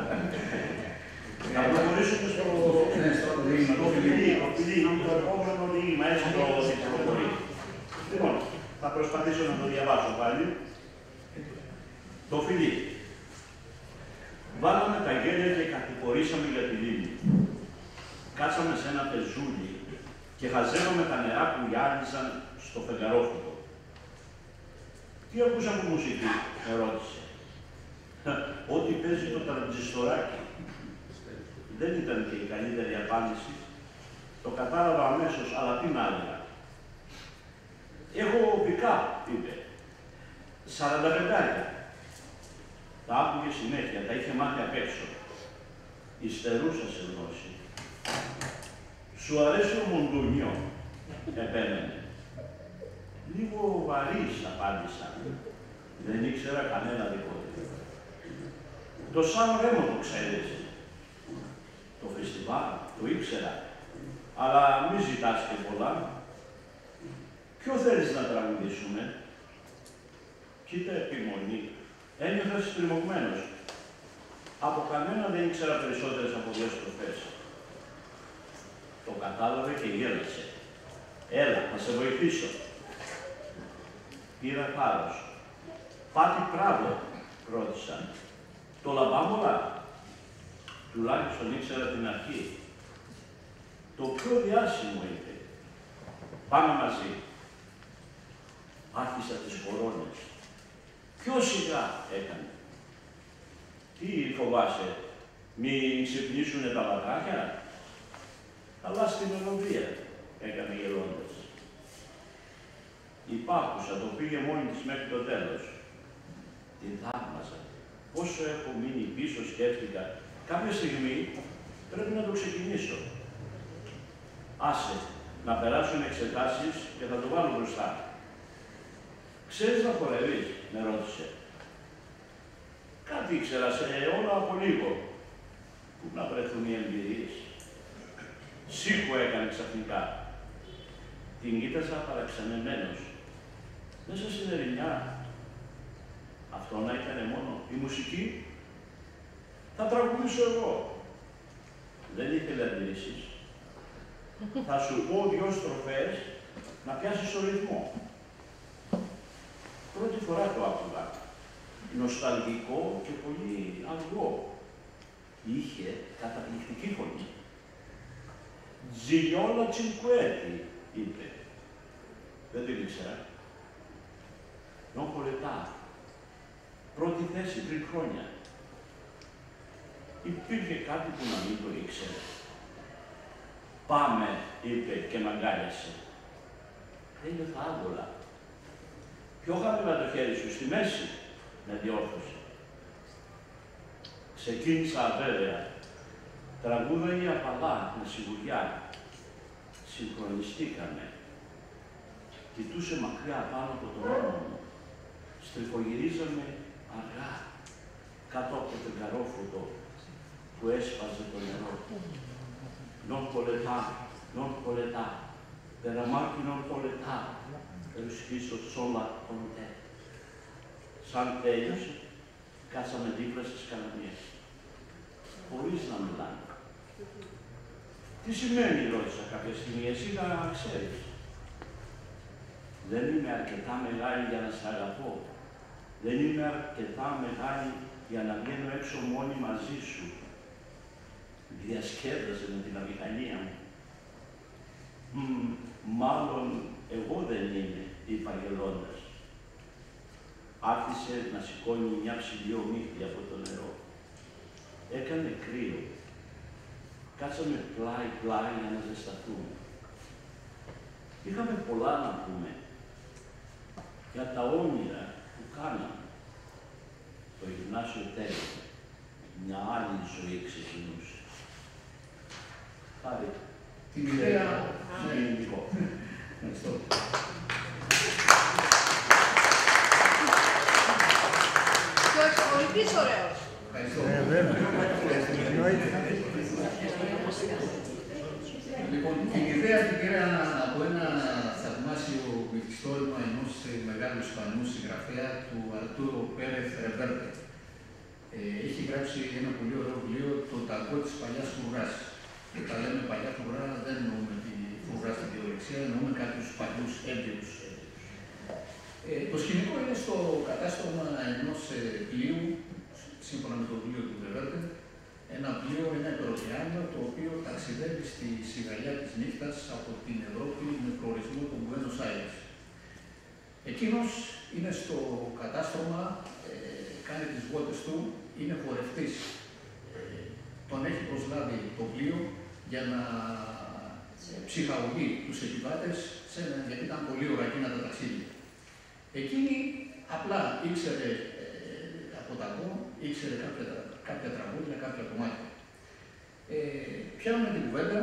Θα προχωρήσουμε στο... Ναι, στο διήγημα. Το επόμενο διήγημα, έτσι το προχωρεί. Λοιπόν, θα προσπαθήσω να το διαβάσω πάλι. Το φιλί. Βάλαμε τα γέλια και κατηγορήσαμε για τη λίμνη. Κάτσαμε σε ένα πεζούλι και χαζεύαμε τα νερά που γυάλιζαν στο φεγγαρόφωτο. Τι ακούσα από μουσική, με ρώτησε. Ό,τι παίζει το τραντζιστοράκι. Δεν ήταν και η καλύτερη απάντηση. Το κατάλαβα αμέσως, αλλά τι να έλεγα. Έχω πικά, είπε. 45. Τα άκουγε συνέχεια, τα είχε μάθει απ' έξω. Υστερούσα σε γνώση. Σου αρέσει ο Μοντουνιό, επέμενε. Λίγο βαρύς, απάντησα. Δεν ήξερα κανένα δικό του. Το Σαν Ρέμο το ξέρεις. Το φεστιβάλ, το ήξερα. Αλλά μη ζητάς και πολλά. Ποιο θέλεις να τραγουδήσουμε? Κοίτα επιμονή. Ένιωθα στριμωγμένος. Από κανένα δεν ήξερα περισσότερες από 2 στροφές. Το κατάλαβε και γέλασε. Έλα, να σε βοηθήσω. Πήρα θάρρος. Πάτη πράβο, ρώτησα. Το λαμπάμολα. Τουλάχιστον ήξερα την αρχή. Το πιο διάσημο, είπε. Πάμε μαζί. Άρχισα τις κορώνες. Πιο σιγά έκανε. Τι φοβάσαι, μη ξυπνήσουνε τα βατράχια? Αλλά στην μελωδία, έκανε γελώντας. Η πάπουσα το πήγε μόνη της μέχρι το τέλος. Την θαύμαζα. Πόσο έχω μείνει πίσω, σκέφτηκα. Κάποια στιγμή πρέπει να το ξεκινήσω. Άσε, να περάσουν εξετάσεις και θα το βάλω μπροστά. Ξέρεις να χορεύεις, με ρώτησε. Κάτι ήξερα σε αιώνα από λίγο. Πού να βρεθούν οι εμπειρίες. Σήκω έκανε ξαφνικά. Την κοίταζα παραξενεμένος. Μέσα στην ερημιά. Αυτό να ήταν μόνο η μουσική. Θα τραγουδήσω εγώ. Δεν ήθελε αντιρρήσεις. Θα σου πω 2 στροφές να πιάσεις το ρυθμό. Πρώτη φορά το άκουγα. Νοσταλγικό και πολύ αργό. Είχε καταπληκτική φωνή. «Τζιλιόλα τσινκουέτη», είπε. Δεν την ήξερα. «Νόκολετά». Πρώτη θέση πριν χρόνια. Υπήρχε κάτι που να μην το ήξερε. «Πάμε», είπε και μ' αγκάλιασε. Ένιωθα άβολα. «Πιο χαμηλά το χέρι σου, στη μέση», με διόρθωσε. Ξεκίνησα αβέβαια. Τραγούδαγε απαλά, με σιγουριά. Συγχρονιστήκαμε. Κοιτούσε μακριά πάνω από τον ώμο μου. Στριφογυρίζαμε αργά, κάτω από το τεγκαρόφωτο που έσπαζε το νερό. «Non poleta, non poleta, per amarti non poleta», ρουσκίσω σώμα κοντέ. Σαν τέλειωσε, κάτσαμε δίπλα στις καλαμιές, χωρίς να μιλάμε. «Τι σημαίνει», ρώτησα κάποια στιγμή, «εσύ να ξέρεις». «Δεν είμαι αρκετά μεγάλη για να σε αγαπώ. Δεν είμαι αρκετά μεγάλη για να βγαίνω έξω μόνη μαζί σου». Διασκέδασε με την αμηχανία μου. «Μάλλον εγώ δεν είμαι», είπα γελώντας. Άρχισε να σηκώνει μια ψηλή ομίχλη από το νερό. Έκανε κρύο. Κάτσαμε πλάι-πλάι για να ζεσταθούμε. Είχαμε πολλά να πούμε για τα όνειρα που κάναμε. Το γυμνάσιο τέλειωσε. Μια άλλη ζωή ξεκινούσε. Χάρη. Την ιδέα ελληνικό. Ευχαριστώ. Και ο εξωγονητής ωραίος. Ευχαριστώ. Λοιπόν, την ιδέα την πήρα από ένα θαυμάσιο μυθιστόρημα ενός μεγάλου Ισπανού συγγραφέα, του Αρτούρο Πέρεθ Ρεβέρτε. Έχει γράψει ένα πολύ ωραίο βιβλίο, «Το ταγκό της παλιάς φρουράς». Και τα λέμε παλιά φρουρά, δεν εννοούμε τη φρουρά στην κυριολεξία, εννοούμε κάποιους παλιούς έμπειρους. Το σκηνικό είναι στο κατάστρωμα ενός πλοίου, σύμφωνα με το βιβλίο του Ρεβέρτε, ένα πλοίο, ένα υπεροκεάνιο, το οποίο ταξιδεύει στη σιγαλιά της νύχτας από την Ευρώπη με προορισμό του Μπουένος Άιρες. Εκείνος είναι στο κατάστρωμα, κάνει τις βόλτες του, είναι χορευτής. Τον έχει προσλάβει το πλοίο για να ψυχαγωγεί τους επιβάτες, γιατί ήταν πολύ ωραία εκείνα τα ταξίδια. Εκείνη απλά ήξερε από ταγκό, ήξερε κάποια τραγούδια, κάποια κομμάτια. Πιάνουν την κουβέντα,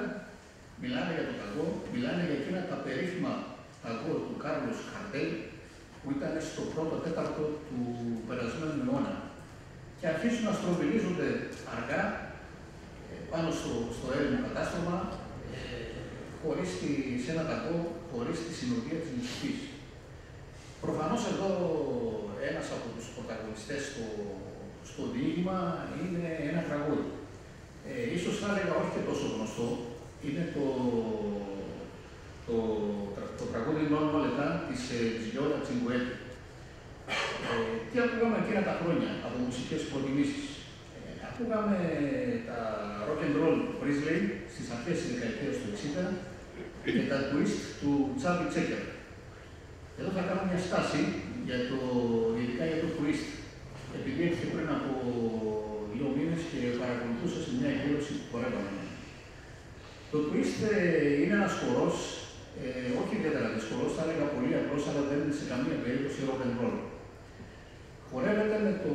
μιλάνε για το ταγκό, μιλάνε για εκείνα τα περίφημα ταγκό του Κάρλος Καρτέλ, που ήταν στο πρώτο τέταρτο του περασμένου αιώνα. Και αρχίζουν να στροβιλίζονται αργά πάνω στο έρημο κατάστρωμα, σε ένα ταγκό, χωρίς τη συνοδεία της μουσικής. Προφανώς εδώ ένας από τους πρωταγωνιστές στο διήγημα είναι ένα τραγούδι. Ίσως θα έλεγα όχι και τόσο γνωστό, είναι το τραγούδι «Non Moleta» της Τζιλιόλα Τσινκουέτη. Τι ακούγαμε εκείνα τα χρόνια από μουσικές προτιμήσεις. Ακούγαμε τα rock and roll του Presley στις αρχές της δεκαετίας του 60 και τα twist του Τσάρλι Τσέκερ. Εδώ θα κάνω μια στάση ειδικά για το twist, επειδή έρχεται πριν από 2 μήνες και παρακολουθούσα σε μια εκδήλωση που χορεύαμε. Το twist είναι ένας χορός, όχι ιδιαίτερα δύσκολος, θα έλεγα πολύ απλός, αλλά δεν είναι σε καμία περίπτωση rock and roll. χορεύεται με το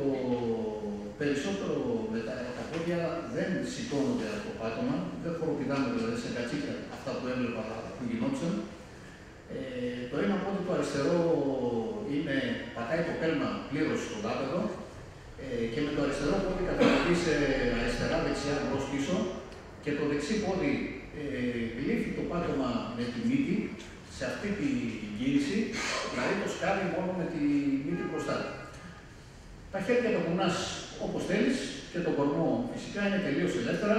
περισσότερο, με τα πόδια δεν σηκώνονται από το πάτωμα, δεν χοροπηδάμε δηλαδή σε κατσίκια αυτά που έβλεπα που γινόντουσαν. Το ένα πόδι το αριστερό πατάει το πέλμα πλήρως στο δάπεδο και με το αριστερό πόδι καταλαβεί σε αριστερά, δεξιά, μπρος, πίσω και το δεξί πόδι γλύφει το πάτωμα με τη μύτη σε αυτή την κίνηση, δηλαδή το σκάβει μόνο με τη μύτη μπροστά. Τα χέρια τα κουνάς όπως θέλεις και το κορμό φυσικά είναι τελείως ελεύθερα.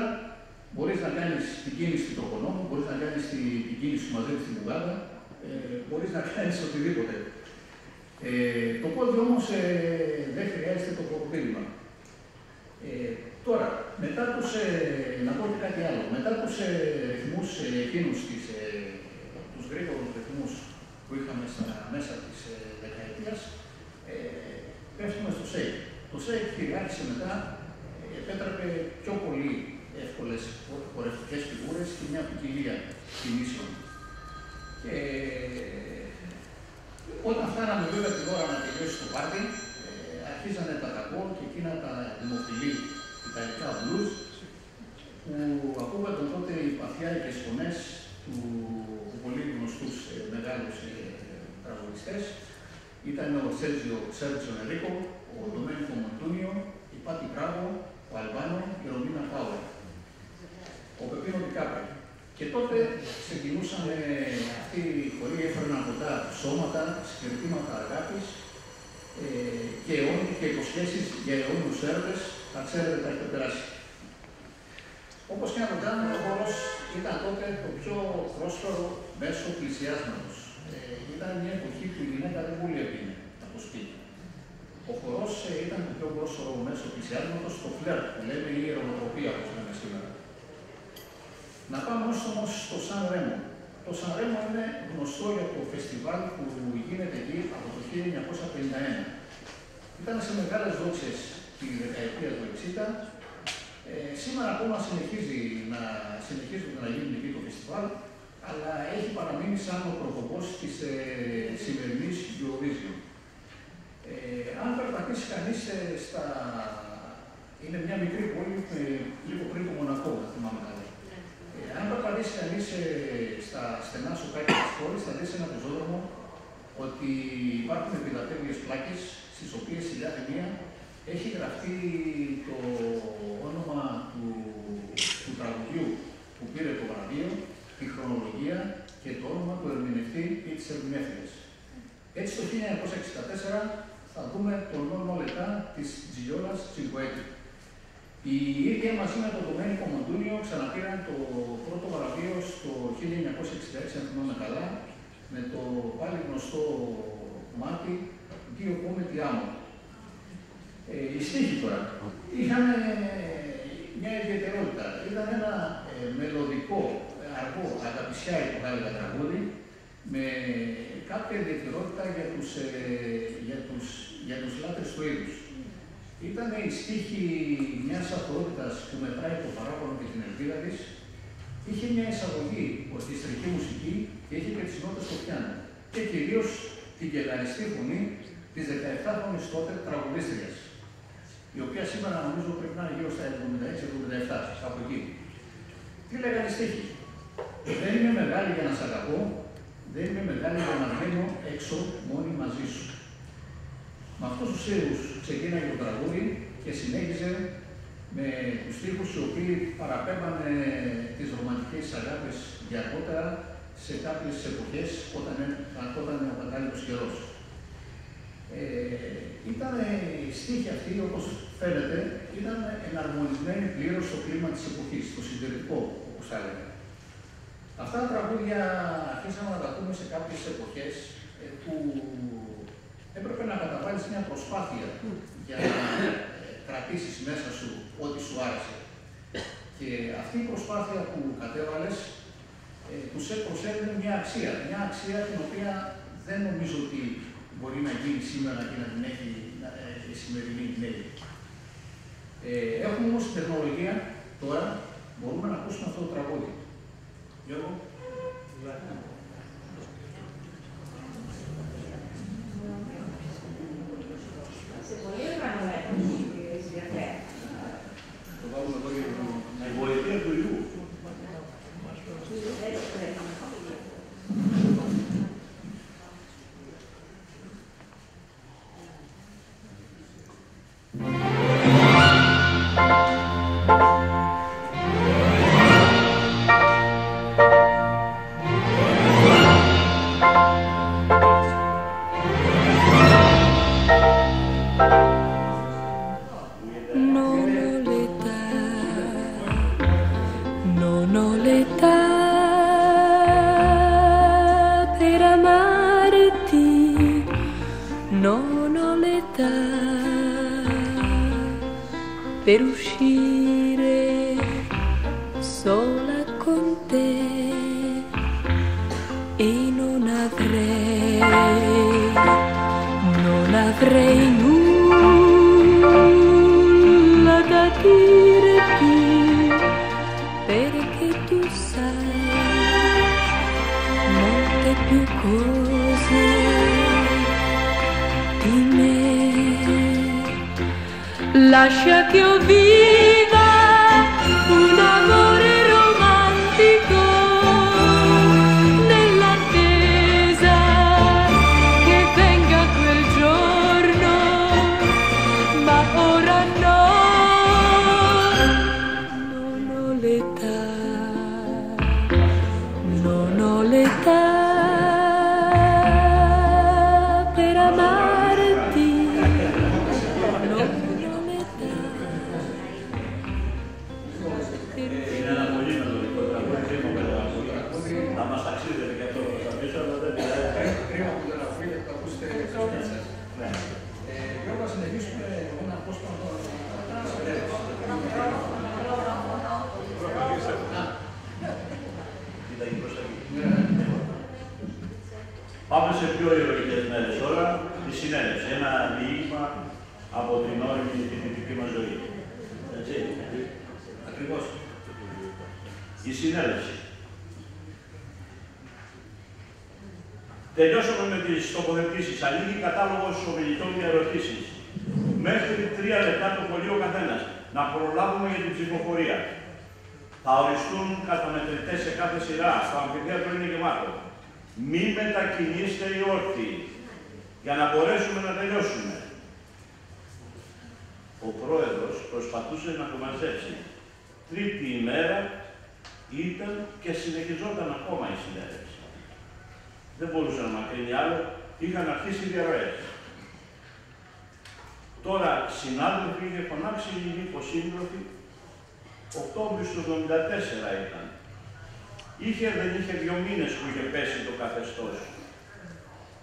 Μπορείς να κάνεις την κίνηση του τροχονόμου, μπορείς να κάνεις την κίνηση του μαζεύει στην μπουγάδα, μπορείς να κάνεις οτιδήποτε. Το πόδι όμως δεν χρειάζεται το χοροπήδημα. Τώρα, μετά να πω και κάτι άλλο. Μετά τους ρυθμούς εκείνους, τους γρήγορους ρυθμούς που είχαμε μέσα της δεκαετίας, πέφτουμε στο ΣΕΙΚ. Το ΣΕΙΚ κυριάρχησε μετά, επέτρεπε πιο πολύ εύκολες χορευτικές φιγούρες και μια ποικιλία κινήσεων. Και όταν φτάναμε βέβαια την ώρα να τελειώσει το πάρτι, αρχίζανε τα ταγκό και εκείνα τα δημοφιλή ιταλικά blues που ακούγονταν τότε οι παθιάρικες φωνές του πολύ γνωστούς μεγάλους τραγουδιστές. Ήταν ο Σέρτζιο Ενρίκο, ο Ντομένικο Μοντούνιο, η Πάτη Μπράβο, ο Αλβάνο, η Ρομίνα Πάουερ, ο Πεπίνο Ντικάπρι. Και τότε ξεκινούσαν αυτοί οι χωροί, έφερναν κοντά σώματα, συγκριτήματα αγάπης και υποσχέσεις για αιώνιους έρωτες, τα ξέρετε, τα έχετε περάσει. Όπως και να το κάνουμε, ο χορός ήταν τότε το πιο πρόσφαρο μέσο πλησιάσματος. Ήταν μια εποχή που η γυναίκα δεν βούλευε από σπίτι. Ο χορός ήταν το πιο πρόσφαρο μέσο πλησιάσματος, το φλερτ που λέμε ή η ερωτοπία, όπως λέμε σήμερα. Να πάμε όμως στο Σαν Ρέμο. Το Σαν Ρέμο είναι γνωστό για το φεστιβάλ που γίνεται εκεί από το 1951. Ήταν σε μεγάλες δόξες τη δεκαετία του 60. Σήμερα ακόμα συνεχίζουν να γίνουν εκεί το φεστιβάλ, αλλά έχει παραμείνει σαν ο πρωτοπός της σημερινής Eurovision. Αν περπατήσει κανείς είναι μια μικρή πόλη, λίγο πριν το Μονακό, αν θυμάμαι καλά. Αν περπατήσει κανείς στα στενά σοκάκια της πόλης, θα δει σε ένα πεζόδρομο ότι υπάρχουν επιδατέργειες πλάκες, στις οποίες η κάθε μία έχει γραφτεί το όνομα του τραγουδιού που πήρε το βραβείο, τη χρονολογία και το όνομα του ερμηνευτή ή της ερμηνεύτριας. Έτσι το 1964 θα δούμε τον νόνο λεπτά της Τζιλιόλας Τσιγκουέτη. Η ίδια μαζί με τον Ντομένικο Μοντούνιο ξαναπήραν το πρώτο βραβείο στο 1966, αν θυμάμαι καλά, με το πάλι γνωστό κομμάτι «Dio come ti amo». Οι στίχοι τώρα είχαν μια ιδιαιτερότητα. Ήταν ένα μελωδικό, αργό, αγαπησιάρικο θα τραγούδι, με κάποια ιδιαιτερότητα για τους λάτρες του είδους. Ήταν η στίχη μιας αυτορότητας που μετράει το παράπονο και την ελπίδα της. Είχε μια εισαγωγή ορχιστρική μουσική και είχε και τις νότες στο πιάνο. Και κυρίως την κελαριστή φωνή της 17χρονης τότε τραγουδίστριας, η οποία σήμερα νομίζω πρέπει να είναι γύρω στα 76-77, από εκεί. Τι λέγανε οι στίχοι? Δεν είμαι μεγάλη για να σ' αγαπώ, δεν είμαι μεγάλη για να βγαίνω έξω μόνη μαζί σου. Με αυτούς τους στίχους ξεκίναγε το τραγούδι και συνέχιζε με τους στίχους οι οποίοι παραπέμπανε τις ρομαντικές αγάπες για αργότερα σε κάποιες εποχές όταν ο κατάλληλος καιρός. Οι στίχοι αυτοί, όπως φαίνεται, ήταν εναρμονισμένοι πλήρως στο κλίμα της εποχής, στο συντηρητικό, όπως θα έλεγα. Αυτά τα τραγούδια αρχίσαμε να τα ακούμε σε κάποιες εποχές που έπρεπε να καταβάλεις μια προσπάθεια για να κρατήσεις μέσα σου ό,τι σου άρεσε. Και αυτή η προσπάθεια που κατέβαλες τους προσέφερε μια αξία την οποία δεν νομίζω ότι μπορεί να γίνει σήμερα και να την έχει η σημερινή γυναίκα. Έχουμε όμως την τεχνολογία τώρα, μπορούμε να ακούσουμε αυτό το τραγούδι. Γιώργο. Σε πολύ per uscire sola con te e non avrei nulla da dirti, perché tu sai molte più cose di me. Lascia che io viva un amore romantico nell'attesa che venga quel giorno, ma ora no, non ho l'età, non ho l'età per amarti, non ho l'età. Είναι ένα πολύ μελωδικό τραγούδι, κρίμα που δεν ακούει. Θα μας ταξίδευε και αυτό προς τα πίσω, αλλά δεν πειράζει. Κρίμα που δεν ακούει, θα το ακούσετε εξ σας. Γιώργο, να συνεχίσουμε ένα απόσπασμα Πάμε σε πιο ηρωικές μέρες τώρα, τη συνέλευση. Ένα διήγημα από την όριμη φοιτητική μας ζωή. Έτσι. Ακριβώς. Η συνέλευση. Τελειώσαμε με τις τοποθετήσεις. Ανοίγει κατάλογος ομιλητών για ερωτήσεις. Μέχρι 3 λεπτά το πολύ ο καθένας. Να προλάβουμε για την ψηφοφορία. Θα οριστούν καταμετρητές σε κάθε σειρά. Το αμφιθέατρο είναι γεμάτο. Μη μετακινήστε οι όρθιοι, για να μπορέσουμε να τελειώσουμε. Ο πρόεδρος προσπαθούσε να το μαζέψει. Τρίτη ημέρα ήταν και συνεχιζόταν ακόμα η συνέλευση. Δεν μπορούσε να μακρύνει άλλο, είχαν αρχίσει οι διαρροές. Τώρα, συνάδελφοι, είχε φωνάξει η υποσύντροφη, Οκτώβριος του 1974 ήταν. Δεν είχε 2 μήνες που είχε πέσει το καθεστώς.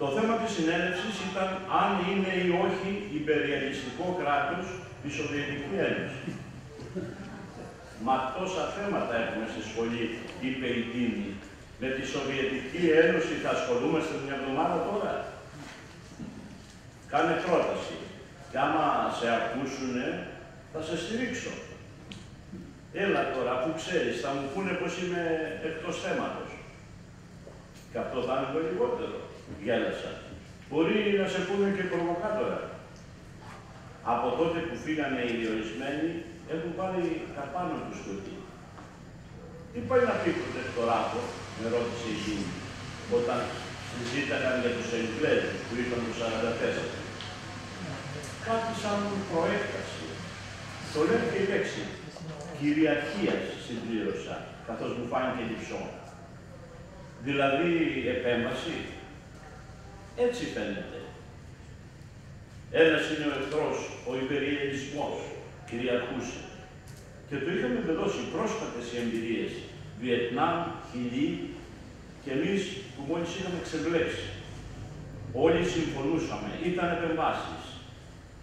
Το θέμα της συνέλευσης ήταν αν είναι ή όχι υπεριαλιστικό κράτος η Σοβιετική Ένωση. Μα τόσα θέματα έχουμε στη σχολή, είπε η Τίνη. Με τη Σοβιετική Ένωση θα ασχολούμαστε μια εβδομάδα τώρα. Κάνε πρόταση. Και άμα σε ακούσουνε, θα σε στηρίξω. Έλα τώρα, αφού ξέρεις, θα μου πούνε πως είμαι εκτός θέματος. Και αυτό θα είναι το λιγότερο. Γέλασα. Μπορεί να σε πούνε και προβοκάτορα. Από τότε που φύγανε οι διορισμένοι, έχουν πάρει τα πάνω τους σκούτι. Τι πάει να πει προτεκτοράτο, με ρώτησε εκείνη, όταν συζήταγαν για τους Εγγλέζους που ήταν το 1944. Κάτι σαν προέκταση. Το λέει και η λέξη. Κυριαρχίας συμπλήρωσα, καθώς μου φάνηκε λυψό. Δηλαδή, επέμβαση. Έτσι φαίνεται. Ένας είναι ο εχθρός, ο υπεριαλισμός, κυριαρχούσε. Και το είχαμε δώσει πρόσφατες οι εμπειρίες. Βιετνάμ, Χιλή και εμείς που μόλις είχαμε ξεβλέψει. Όλοι συμφωνούσαμε, ήταν επεμβάσεις.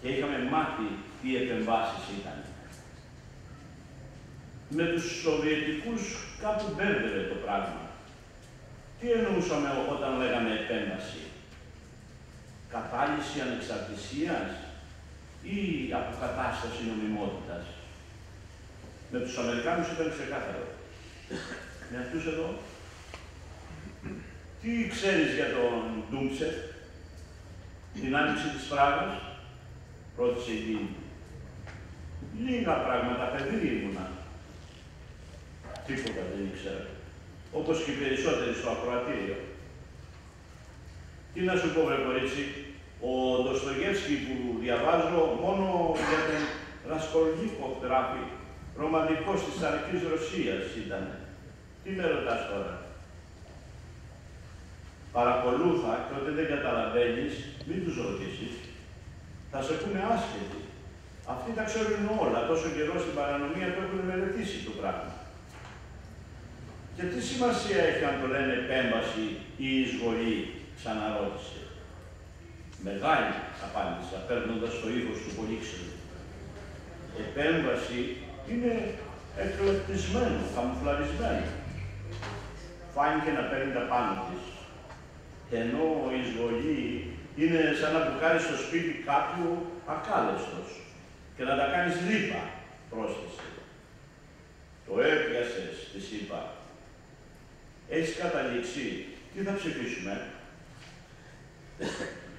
Και είχαμε μάθει τι επεμβάσεις ήταν. Με τους Σοβιετικούς κάπου μπέρδευε το πράγμα. Τι εννοούσαμε όταν λέγαμε επέμβαση? Κατάλυση ανεξαρτησίας ή αποκατάσταση νομιμότητας? Με τους Αμερικάνους ήταν ξεκάθαρο. Με αυτούς εδώ, τι ξέρεις για τον Ντούμψεφ, την άνοιξη της Πράγας? Ρώτησε η Δίνη. Λίγα πράγματα, παιδί ήμουνα. Τίποτα δεν ήξερα. Όπως και οι περισσότεροι στο ακροατήριο. Τι να σου πω, βρε κορίτσι, ο Ντοστογεύσκι που διαβάζω μόνο για τον Ρασκολνίκοφ γράφει. Ρομαντικός της Τσαρικής Ρωσίας ήταν. Τι με ρωτάς τώρα? Παρακολούθα και όταν δεν καταλαβαίνεις, μην τους ρωτήσεις. Θα σε πούνε άσχετοι. Αυτοί τα ξέρουν όλα, τόσο καιρό στην παρανομία που έχουν μελετήσει το πράγμα. Και τι σημασία έχει αν το λένε επέμβαση ή εισβολή, ξαναρώτησε. Μεγάλη, απάντησα, παίρνοντας το ύφος του πολύ ξένου. επέμβαση είναι εκλεπτισμένο, καμουφλαρισμένο. Φάνηκε να παίρνει τα πάνω της. Ενώ η εισβολή είναι σαν να μπουκάρεις στο σπίτι κάποιου ακάλεστος και να τα κάνεις λίπα, πρόσθεσε. Το έπιασες, της είπα. Έχεις καταλήξει, τι θα ψηφίσουμε.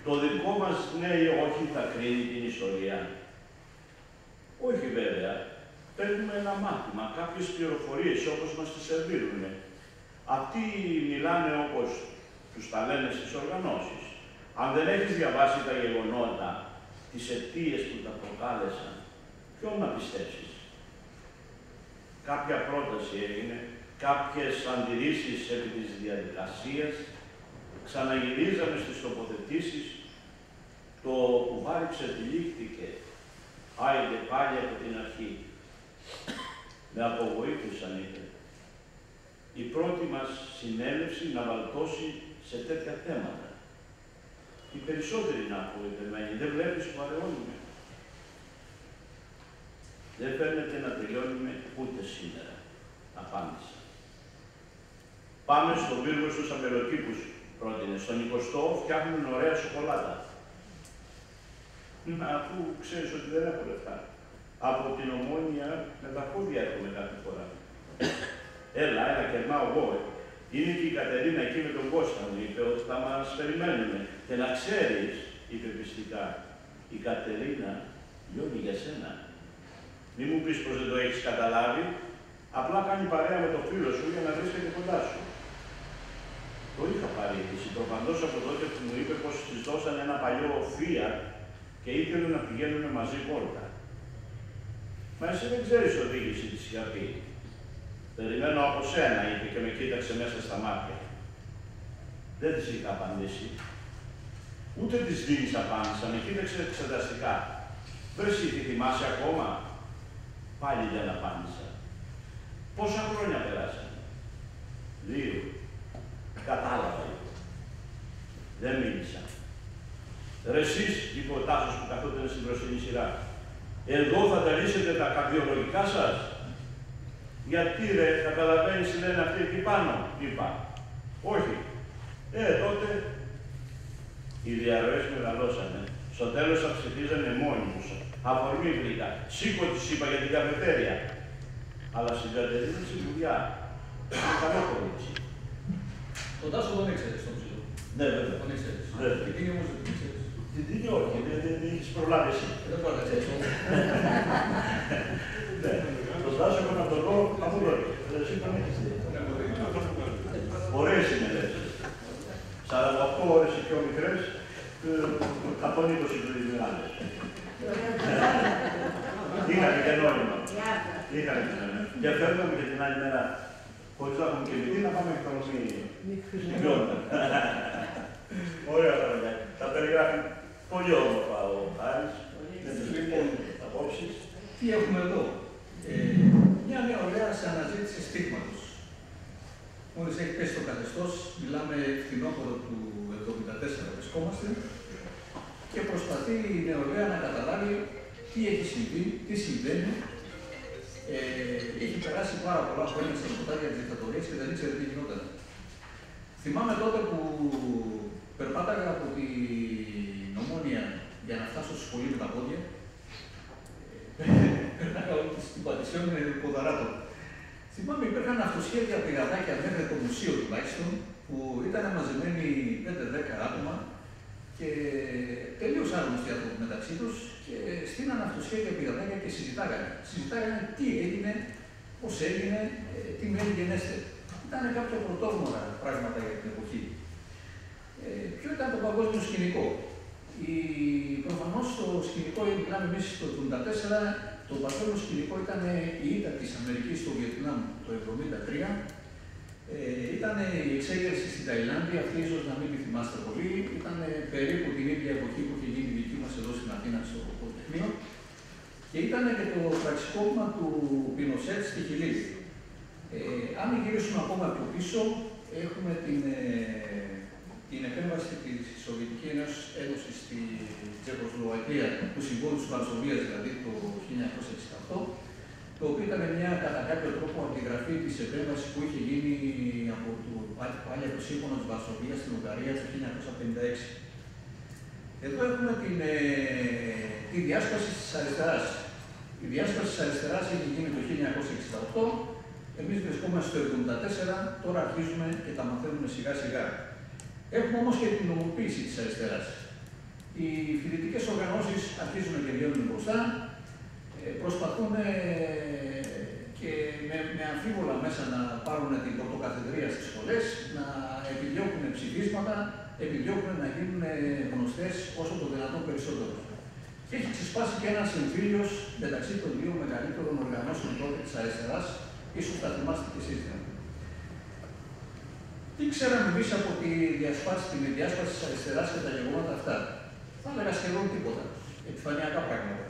Το δικό μας ναι ή όχι θα κρίνει την ιστορία. Όχι βέβαια. Παίρνουμε ένα μάθημα, κάποιες πληροφορίες όπως μας τις σερβίρουν. Αυτοί μιλάνε όπως τους τα λένε στις οργανώσεις. Αν δεν έχεις διαβάσει τα γεγονότα, τις αιτίες που τα προκάλεσαν, ποιον να πιστέψεις. Κάποια πρόταση έγινε, κάποιες αντιρρήσεις επί της διαδικασίας, ξαναγυρίζαμε στις τοποθετήσεις, το κουβάρι ξετυλίχθηκε, άιντε πάλι από την αρχή. Με απογοήτευσαν, είπε. Η πρώτη μας συνέλευση να βαλτώσει σε τέτοια θέματα. Οι περισσότεροι είναι απογοητευμένοι. Δεν βλέπεις που αραιώνουμε. Δεν φαίνεται να τελειώνουμε ούτε σήμερα, απάντησα. Πάμε στον πύργο στους αμελοκήπους, πρότεινε. Στον 20ο φτιάχνουν ωραία σοκολάτα. Αφού ξέρεις ότι δεν έχω λεφτά. Από την Ομόνια με τα πόδια έρχομαι κάθε φορά. Έλα, κερνάω εγώ. Είναι και η Κατερίνα εκεί με τον Κώστα μου, είπε ότι θα μας περιμένουν. Και να ξέρεις, είπε πιστικά, η Κατερίνα λιώνει για σένα. Μη μου πεις πως δεν το έχεις καταλάβει, απλά κάνει παρέα με το φίλο σου για να βρίσκεται κοντά σου. Το είχα πάρει είδηση, προφανώς από τότε που μου είπε πως της δώσανε ένα παλιό Fiat και ήθελε να πηγαίνουν μαζί βόλτα. Μα εσύ δεν ξέρεις οδήγηση, της είχα πει. Περιμένω από σένα, είπε και με κοίταξε μέσα στα μάτια. Δεν της είχα απαντήσει. Ούτε της δίνεις απάντησα, με κοίταξε εξεταστικά. Βρες τι θυμάσαι ακόμα. Πάλι δεν απάντησα. Πόσα χρόνια περάσαν. 2. Κατάλαβα, είπε. Δεν μίλησα. Ρε εσείς, είπε ο Τάσος που καθόταν στην μπροστινή σειρά. Εδώ θα τα λύσετε τα καρδιολογικά σας. Γιατί ρε, καταλαβαίνεις τι λένε αυτοί εκεί πάνω, είπα. Όχι. Τότε οι διαρροές μεγαλώσανε. Στο τέλος θα ψηφίζανε μόνοι τους. Αφορμή βρήκα. Σήκω της είπα για την καφετέρια. Αλλά στην Κατερίνα στη δουλειά. Είναι καλό κορίτσι. Τον Τάσο τον ήξερες στον ψηλό. Ναι, βέβαια. Τον ήξερες. Βέβαια. Την τίνη όμως δεν την ήξερες. Την τίνη όχι, δεν έχεις προλάβει εσύ. Δεν το άλλαξες έτσι. Ναι. Τον Τάσο έχω να τον δω από τότε. Εσύ τον έχεις δει. Ωραίες είναι λες. 48 ώρες οι πιο μικρές, 120 μεγάλες. Είχαμε και νόημα. Είχαμε και νόημα. Και φεύγαμε και την άλλη μέρα, χωρίς να έχουμε και μυθί, να πάμε εκδρομή στην Πιόντα. Ωραία τα παιδιά. Τα περιγράφει πολύ όμορφα ο Χάρης. Με τις λοιπόν απόψεις. Τι έχουμε εδώ. Μια νεολαία σε αναζήτηση στίγματος. Μόλις έχει πέσει το καθεστώς, μιλάμε φθινόπωρο του 1974 βρισκόμαστε και προσπαθεί η νεολαία να καταλάβει τι έχει συμβεί, τι συμβαίνει. Έχει περάσει πάρα πολλά χρόνια στα σκοτάδια της δικτατορίας και δεν ήξερε τι γινόταν. Θυμάμαι τότε που περπάταγα από την Ομόνια για να φτάσω στο σχολείο με τα πόδια. Περνάγα όλη στην Πατησιόν με ποδαράτο. Θυμάμαι υπήρχαν αυτοσχέδια πηγαδάκια μέχρι το μουσείο τουλάχιστον, που ήταν μαζεμένοι 5-10 άτομα και τελείως άγνωστοι άνθρωποι μεταξύ τους και στείναν αυτοσχέδια πηγαδάκια και συζητάγανε. Συζητάγανε τι έγινε, πώς έγινε, τι μέρη γενέστε. Ήταν κάποια πρωτόγνωρα πράγματα για την εποχή. Ποιο ήταν το παγκόσμιο σκηνικό. Προφανώς το σκηνικό, μιλάμε εμείς το 1974, το παγκόσμιο σκηνικό ήταν η ήττα της Αμερικής στο Βιετνάμ το 1973. Ήταν η εξέγερση στην Ταϊλάνδη, αυτή ίσως να μην τη θυμάστε πολύ. Ήταν περίπου την ίδια εποχή που είχε γίνει η δική μας εδώ στην Αθήνα στο Πολυτεχνείο. Και ήταν και το πραξικόπημα του Πινοσέτ στη Χιλή. Αν γυρίσουμε ακόμα πιο πίσω, έχουμε την επέμβαση της Σοβιετικής Ένωσης στη Τσεχοσλοβακία, του Συμβόλου της Βαρσοβίας, δηλαδή το 1965. το οποίο ήταν μια κατά κάποιο τρόπο αντιγραφή της επέμβασης που είχε γίνει από πάλι το Σύμφωνο της Βαρσοβίας στην Ουγγαρία το 1956. Εδώ έχουμε τη διάσπαση της αριστεράς. Η διάσπαση της αριστεράς έχει γίνει το 1968, εμείς βρισκόμαστε στο 1974, τώρα αρχίζουμε και τα μαθαίνουμε σιγά σιγά. Έχουμε όμως και την νομοποίηση της αριστεράς. Οι φοιτητικές οργανώσεις αρχίζουν και βγαίνουν μπροστά, προσπαθούν και με αμφίβολα μέσα να πάρουν την πρωτοκαθεδρία στις σχολές, να επιδιώκουν ψηφίσματα, επιδιώκουν να γίνουν γνωστές όσο το δυνατόν περισσότερο. Και έχει ξεσπάσει και ένας εμφύλιος μεταξύ των δύο μεγαλύτερων οργανώσεων τότε της αριστεράς, ίσως τα θυμάστε και εσείς. Τι ξέραμε εμείς από την διάσπαση της αριστεράς και τα γεγονότα αυτά? Θα έλεγα σχεδόν τίποτα. Επιφανειακά πράγματα.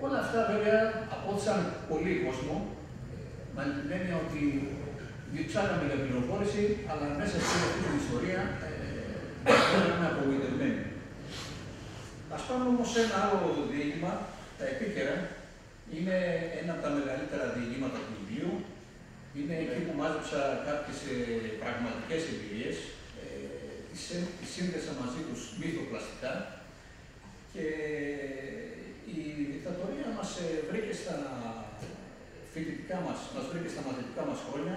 Όλα αυτά βέβαια απόθυσαν πολύ κόσμο, με την έννοια ότι διψάγαμε για πληροφόρηση, αλλά μέσα σε αυτή την ιστορία ήμασταν απογοητευμένοι. Ας πάμε όμως σε ένα άλλο διήγημα, τα επίκαιρα. Είναι ένα από τα μεγαλύτερα διηγήματα του βιβλίου. Είναι εκεί που μάζεψα κάποιες πραγματικές εμπειρίες, τις σύνδεσα μαζί τους μύθοπλαστικά και η δικτατορία μας βρήκε στα φοιτητικά μας, βρήκε στα μαθητικά μας χρόνια,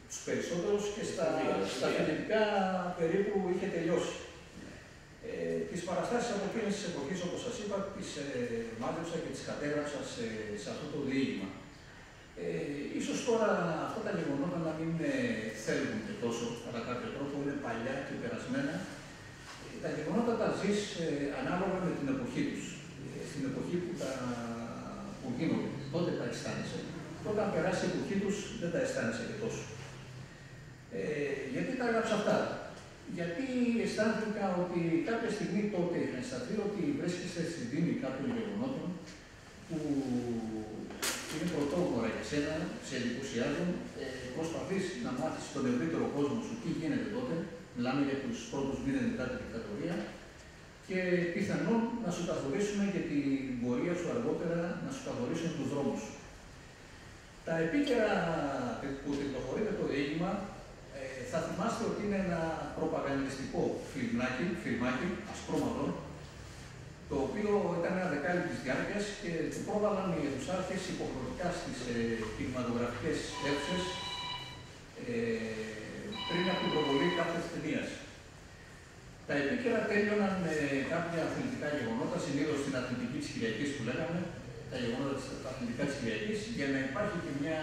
τους περισσότερους, και στα φοιτητικά περίπου είχε τελειώσει. Τις παραστάσεις από εκείνες της εποχής, όπως σας είπα, τις μάζεψα και τις κατέγραψα σε αυτό το διήγημα. Ίσως τώρα αυτά τα γεγονότα να μην θέλουν και τόσο, κατά κάποιο τρόπο, είναι παλιά και περασμένα. Τα γεγονότα τα ζεις ανάλογα με την εποχή τους. Στην εποχή που γίνονται, τότε τα αισθάνεσαι. Όταν περάσει η εποχή τους, δεν τα αισθάνεσαι και τόσο. Γιατί τα έγραψα αυτά? Γιατί αισθάνθηκα ότι κάποια στιγμή τότε είχα αισθανθεί ότι βρίσκεσαι στην δίνη κάποιων γεγονότων που είναι πρωτόγνωρα για σένα, σε εντυπωσιάζουν, προσπαθείς να μάθεις τον ευρύτερο κόσμο σου τι γίνεται τότε, μιλάμε για τους πρώτους μήνες μετά τη δικτατορία, και πιθανόν να σου καθορίσουν και την πορεία σου αργότερα, να σου καθορίσουν τους δρόμους σου. Τα επίκαιρα που κυκλοφορείται το διήγημα, θα θυμάστε ότι είναι ένα προπαγανδιστικό φιλμάκι, ασπρόμαυρο, το οποίο ήταν ένα δεκάλεπτης διάρκειας και το πρόβαλαν οι αιθουσάρχες υποχρεωτικά στις κινηματογραφικές αίθουσες πριν από την προβολή κάθε ταινίας. Τα επίκαιρα τέλειωναν με κάποια αθλητικά γεγονότα, συνήθως στην αθλητική της Κυριακής που λέγαμε, τα γεγονότα της αθλητικά της Κυριακής, για να υπάρχει και μια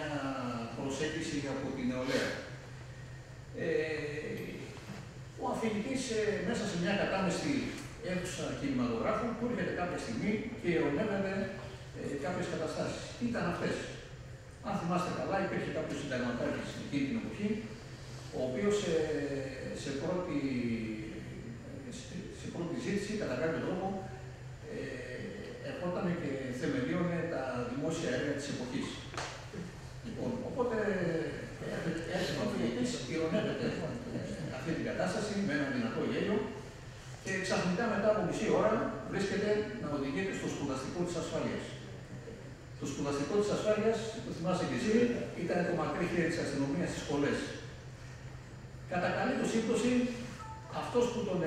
προσέγγιση από την νεολαία. Ο αφηγητής μέσα σε μια κατάμεστη αίθουσα κινηματογράφου που έρχεται κάποια στιγμή και ειρωνεύεται κάποιες καταστάσεις. Τι ήταν αυτές? Αν θυμάστε καλά, υπήρχε κάποιος συνταγματάρχης εκείνη την εποχή, ο οποίος σε πρώτη ζήτηση, κατά κάποιο τρόπο, ερχόταν και θεμελίωνε τα δημόσια έργα της εποχής. Λοιπόν, οπότε έρχεται ο αφηγητής, ειρωνεύεται αυτή την κατάσταση με ένα δυνατό γέλιο και ξαφνικά μετά από μισή ώρα βρίσκεται να οδηγείται στο σπουδαστικό της ασφάλειας. Το σπουδαστικό της ασφάλειας, το θυμάσαι και εσύ, ήταν το μακρύ χέρι της αστυνομίας στις σχολές. Κατά καλή του σύμπτωση, αυτός που τον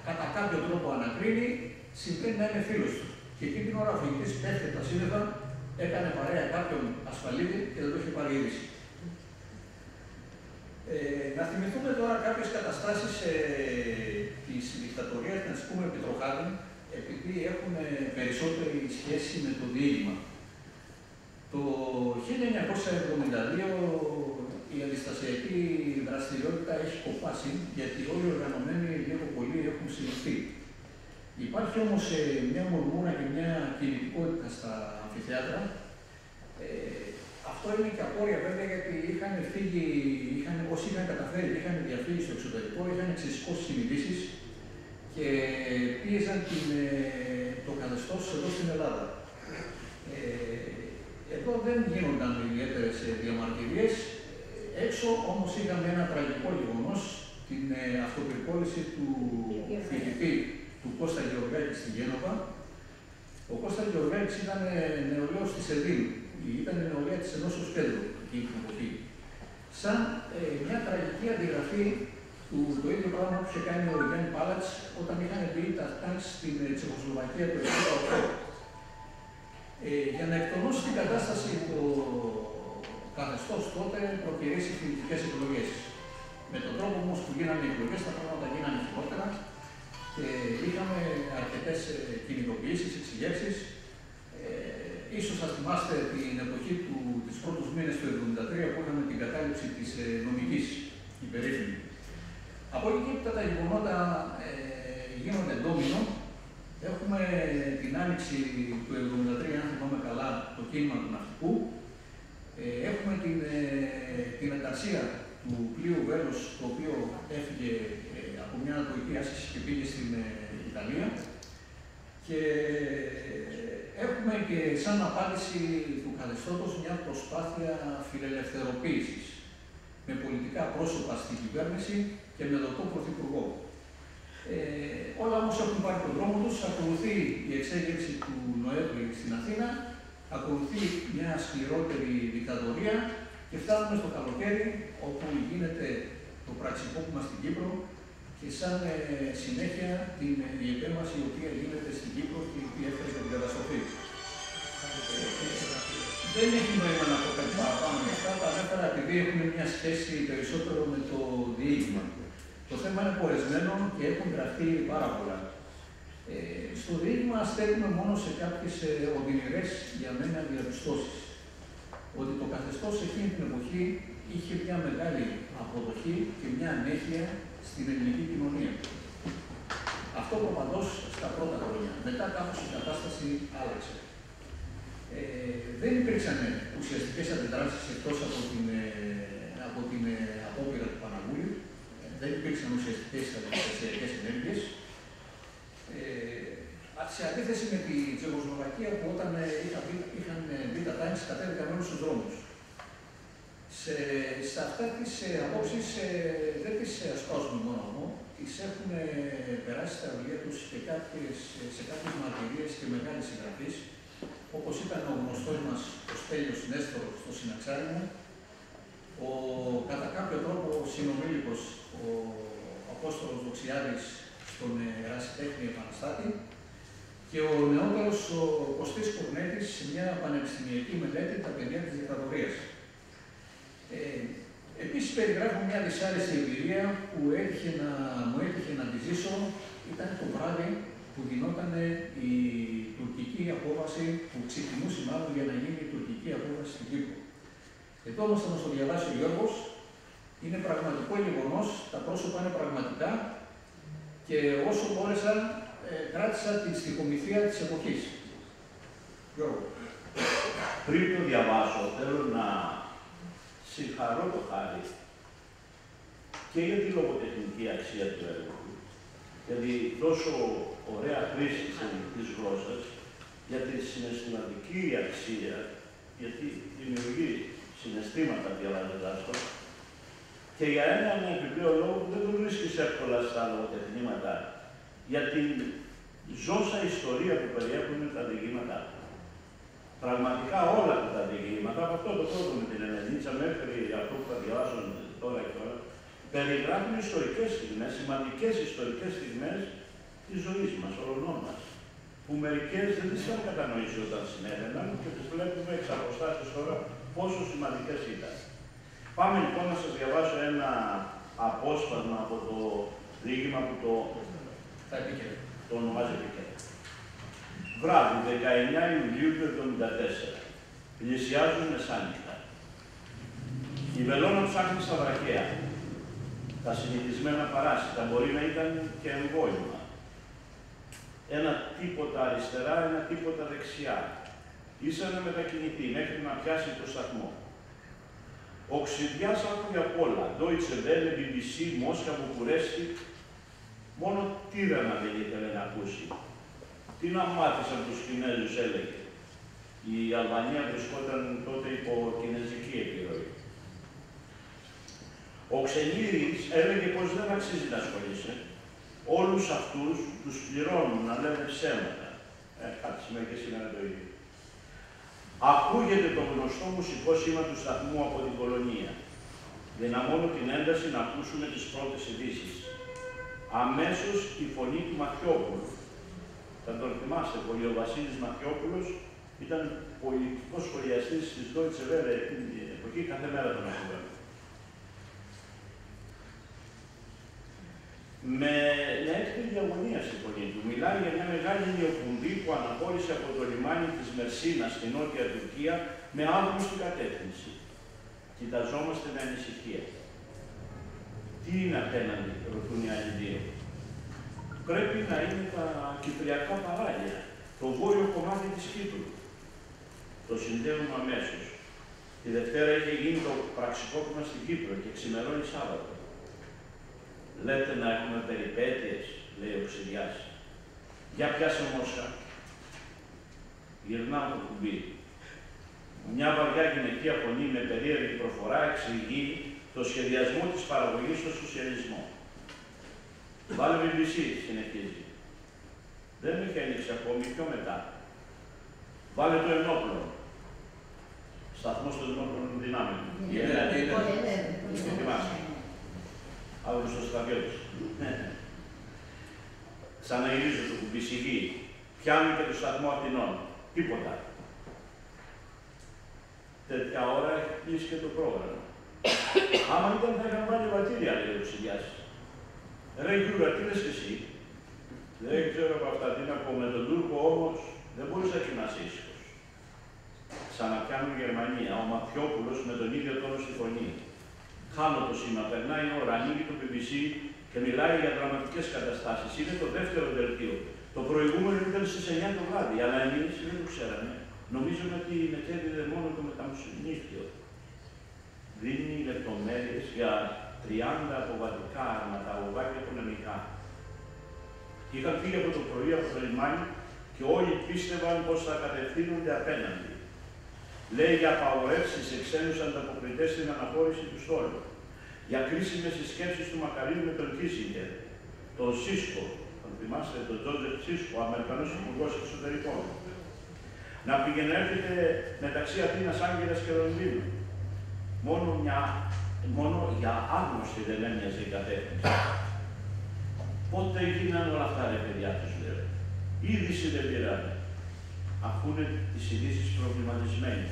κατά κάποιο τρόπο ανακρίνει, συμβαίνει να είναι φίλος του. Και εκείνη την ώρα ο αφηγητής πέφτει τα σύννεφα, έκανε παρέα κάποιον ασφαλίτη και δεν το είχε πάρει είδηση. Να θυμηθούμε τώρα κάποιες καταστάσεις της δικτατορίας, να τις πούμε επιτροχάδι, επειδή έχουν περισσότερη σχέση με το διήγημα. Το 1972 η αντιστασιακή δραστηριότητα έχει κοπάσει, γιατί όλοι οι οργανωμένοι λίγο πολύ έχουν συλληφθεί. Υπάρχει όμως μια μορμούρα και μια κινητικότητα στα αμφιθέατρα. Αυτό είναι και απόρρια βέβαια, γιατί όσοι είχαν καταφέρει και είχαν διαφύγει στο εξωτερικό, είχαν ξεσηκώσει συνειδήσεις και πίεζαν το καθεστώς εδώ στην Ελλάδα. Εδώ δεν γίνονταν ιδιαίτερες διαμαρτυρίες. Έξω όμως είχαμε ένα τραγικό γεγονός, την αυτοπυρπόληση του φοιτητή του Κώστα Γεωργάκη στη Γένοβα. Ο Κώστας Γεωργάκης Αλέξη ήταν νεολαίος της ΕΔΗΝ, ήταν η νεολαία της Ενώσεως Κέντρου εκείνη την εποχή. Σαν μια τραγική αντιγραφή του το ίδιο πράγμα που είχε κάνει ο Γιάννη Πάλατς όταν είχαν μπει τα τάγκς στην Τσεχοσλοβακία το 1968. Για να εκτονώσει την κατάσταση το καθεστώς τότε προκυρήσει φοιτητικές εκλογές. Με τον τρόπο όμως που γίνανε οι εκλογές, τα πράγματα γίνανε χειρότερα και είχαμε αρκετές κινητοποιήσεις, εξηγέρσεις. Ίσως θα θυμάστε την εποχή της πρώτους μήνες του 1973 που είχαμε την κατάληψη της νομικής υπερήφημη. Από εκεί και έπειτα τα γεγονότα γίνονται ντόμινο. Έχουμε την άνοιξη του 1973, αν θυμάμαι καλά, το κίνημα του ναυτικού. Έχουμε την ενταρσία του πλοίου Βέλος, το οποίο έφυγε από μια ανατολική άσκηση και πήγε στην Ιταλία. Και έχουμε και σαν απάντηση του καθεστώτος μια προσπάθεια φιλελευθεροποίησης με πολιτικά πρόσωπα στην κυβέρνηση και με δοτό πρωθυπουργό. Όλα όμως έχουν πάρει τον δρόμο τους, ακολουθεί η εξέγερση του Νοέμβρη στην Αθήνα, ακολουθεί μια σκληρότερη δικτατορία και φτάνουμε στο καλοκαίρι όπου γίνεται το πραξικόπημα στην Κύπρο και σαν συνέχεια η επέμβαση η οποία γίνεται στην Κύπρο και η οποία έφερε την καταστροφή. Δεν έχει νόημα να πω κάτι παραπάνω με αυτά, τα ανέφερα επειδή έχουν μια σχέση περισσότερο με το διήγημα. Το θέμα είναι πορεσμένο και έχουν γραφτεί πάρα πολλά. Στο διήγημα στέλνουμε μόνο σε κάποιες οδυνηρές για μένα διαπιστώσεις. Ότι το καθεστώς εκείνη την εποχή είχε μια μεγάλη αποδοχή και μια ανέχεια στην ελληνική κοινωνία. Αυτό προπαντός στα πρώτα χρόνια. Μετά κάπως η κατάσταση άλλαξε. Δεν υπήρξαν ουσιαστικές αντιδράσεις εκτός από την απόπειρα του Παναγούλη. Δεν υπήρξαν ουσιαστικές αντιστασιακές ενέργειες. Σε αντίθεση με τη Τσεχοσλοβακία που όταν είχαν μπει τα τάγκς κατέβηκαν όλους τους δρόμους. Σε αυτές τις απόψεις δεν τις ασπάζουμε μόνο, τις έχουν περάσει στα βιβλία τους και σε κάποιες μαρτυρίες και μεγάλες συγγραφείς, όπως ήταν ο γνωστός μας ο Στέλιος Νέστορος στο Συναξάρι μου, ο κατά κάποιο τρόπο συνομήλικος ο Απόστολος Δοξιάδης στον Ερασιτέχνη Επαναστάτη και ο νεότερος ο Κωστής Κορνέτης σε μια πανεπιστημιακή μελέτη τα παιδιά της δικτατορίας. Επίσης περιγράφω μια δυσάρεστη εμπειρία που μου έτυχε να τη ζήσω. Ήταν το βράδυ που γινόταν η τουρκική απόβαση, που ξεκινούσε μάλλον για να γίνει η τουρκική απόβαση στην Κύπρο. Εδώ όμως θα μας το διαβάσει ο Γιώργος. Είναι πραγματικό γεγονός, τα πρόσωπα είναι πραγματικά και όσο μπόρεσα κράτησα τη στοιχομηθεία της εποχής. Γιώργο. Πριν το διαβάσω, θέλω να συγχαρώ το Χάρη και για τη λογοτεχνική αξία του έργου του, γιατί τόσο ωραία χρήση της γλώσσας, για τη συναισθηματική αξία, γιατί δημιουργεί συναισθήματα διαβάζοντας το, και για έναν επιπλέον λόγο που δεν το βρίσκεις εύκολα στα λογοτεχνήματα, για την ζώσα ιστορία που περιέχουν τα διηγήματά του. Πραγματικά όλα τα διηγήματα, από αυτό το πρώτο με την Ελενίτσα μέχρι αυτό που θα διαβάσω τώρα και τώρα, περιγράφουν ιστορικές στιγμές, σημαντικές ιστορικές στιγμές της ζωής μας, όλων μας, που μερικές δεν τις είχαμε κατανοήσει όταν συνέβαιναν και τις βλέπουμε εξ αποστάσεως τώρα πόσο σημαντικές ήταν. Πάμε λοιπόν να σας διαβάσω ένα απόσπασμα από το διήγημα που το ονομάζει Επικέρα. Βράδυ, 19 Ιουλίου του 1974. Πλησιάζουν μεσάνυχτα. Η βελόνα ψάχνει στα βραχαία. Τα συνηθισμένα παράσιτα μπορεί να ήταν και εμβόλυμα. Ένα τίποτα αριστερά, ένα τίποτα δεξιά. Ήσανε μετακινητή μέχρι να πιάσει το σταθμό. Ο Ξηδιάς άκουγε απ' όλα. Deutsche Welle, BBC, Μόσχα, Βουκουρέστη. Μόνο τύρανα δεν ήθελε να ακούσει. Τι να μάθεις από τους Κινέζους, έλεγε. Η Αλβανία βρισκόταν τότε υπό κινέζικη επιρροή. Ο Ξενίδης έλεγε πως δεν αξίζει να ασχολείσαι. Όλους αυτούς τους πληρώνουν να λένε ψέματα. Κάτι σημαίνει και σήμερα το ίδιο. Ακούγεται το γνωστό μουσικό σήμα του σταθμού από την κολονία. Δυναμώνω την ένταση να ακούσουμε τις πρώτες ειδήσεις. Αμέσως η φωνή του Μαθιόπουλου. Θα τον θυμάστε πολύ, ο Βασίλης Μαθιόπουλος ήταν πολιτικός σχολιαστής της Deutsche Welle την εποχή, κάθε μέρα τον ακούγαμε. Με έκπληκτη διαγωνία στη φωνή του. Μιλάει για μια μεγάλη νεοκουμπή που αναχώρησε από το λιμάνι της Μερσίνα στη νότια Τουρκία με άγνωστη κατεύθυνση. Κοιταζόμαστε με ανησυχία. Τι είναι απέναντι, ρωτούν οι άλλοι δύο. Πρέπει να είναι τα κυπριακά παράλια, το βόρειο κομμάτι της Κύπρου. Το συνδέουμε αμέσως. Τη Δευτέρα είχε γίνει το πραξικόπημα στην Κύπρο και ξημερώνει Σάββατο. Λέτε να έχουμε περιπέτειες, λέει ο Ξηριάς. Για πιάσε Μόσχα. Γυρνάω το κουμπί. Μια βαριά γυναικεία φωνή με περίεργη προφορά εξηγεί το σχεδιασμό της παραγωγής στο σοσιαλισμό. Βάλε BBC, συνεχίζει. Δεν με είχε ανοίξει ακόμη, πιο μετά. Βάλε το ενόπλο. Σταθμός των ενόπλων δυνάμεων. Αύγουστος Στρατιώτης. Ξαναγυρίζω το κουμπί, σιγή. Πιάνει και το σταθμό Αθηνών. Τίποτα. Τέτοια ώρα έχει κλείσει και το πρόγραμμα. Άμα ήταν θα είχαν βάλει βατήρια, λέει ο Ξηριάς. Ρε Γιούρα, τι λες εσύ. Δεν ξέρω από αυτά τι να πω. Με τον Τούρκο όμως δεν μπορείς να κοιμάσαι ήσυχος. Ξαναπιάνουν Γερμανία. Ο Μαθιόπουλος με τον ίδιο τόνο στη φωνή. Χάνω το σήμα, περνάει η ώρα, ανοίγει το BBC και μιλάει για δραματικές καταστάσεις. Είναι το δεύτερο δελτίο. Το προηγούμενο ήταν στις 9 το βράδυ, αλλά εμείς δεν το ξέραμε. Νομίζουμε ότι μετέδιδε μόνο το μεταμουσυνήθιο. Δίνει λεπτομέρειες για 30 αποβατικά άρματα, οβάκια πολεμικά. Είχαν φύγει από το πρωί από το λιμάνι και όλοι πίστευαν πως θα κατευθύνονται απέναντι. Λέει για απαγορεύσεις σε ξένους ανταποκριτές στην αναχώρηση του στόλου. Για κρίσιμες συσκέψεις του Μακαρίου με τον Κίσιγκερ, τον Σίσκο, αν θυμάστε τον Τζόζεφ Σίσκο, Αμερικανός Υπουργός Εξωτερικών. Να πηγαίνετε μεταξύ Αθήνας, Άγκυρας και Λονδίνου. Μόνο για άγνωστη δεν έμοιαζε η κατεύθυνση. Πότε γίνανε όλα αυτά, ρε παιδιά, τους λέω. Είδηση δεν πήρανε. Αφού είναι τις ειδήσεις προβληματισμένοι.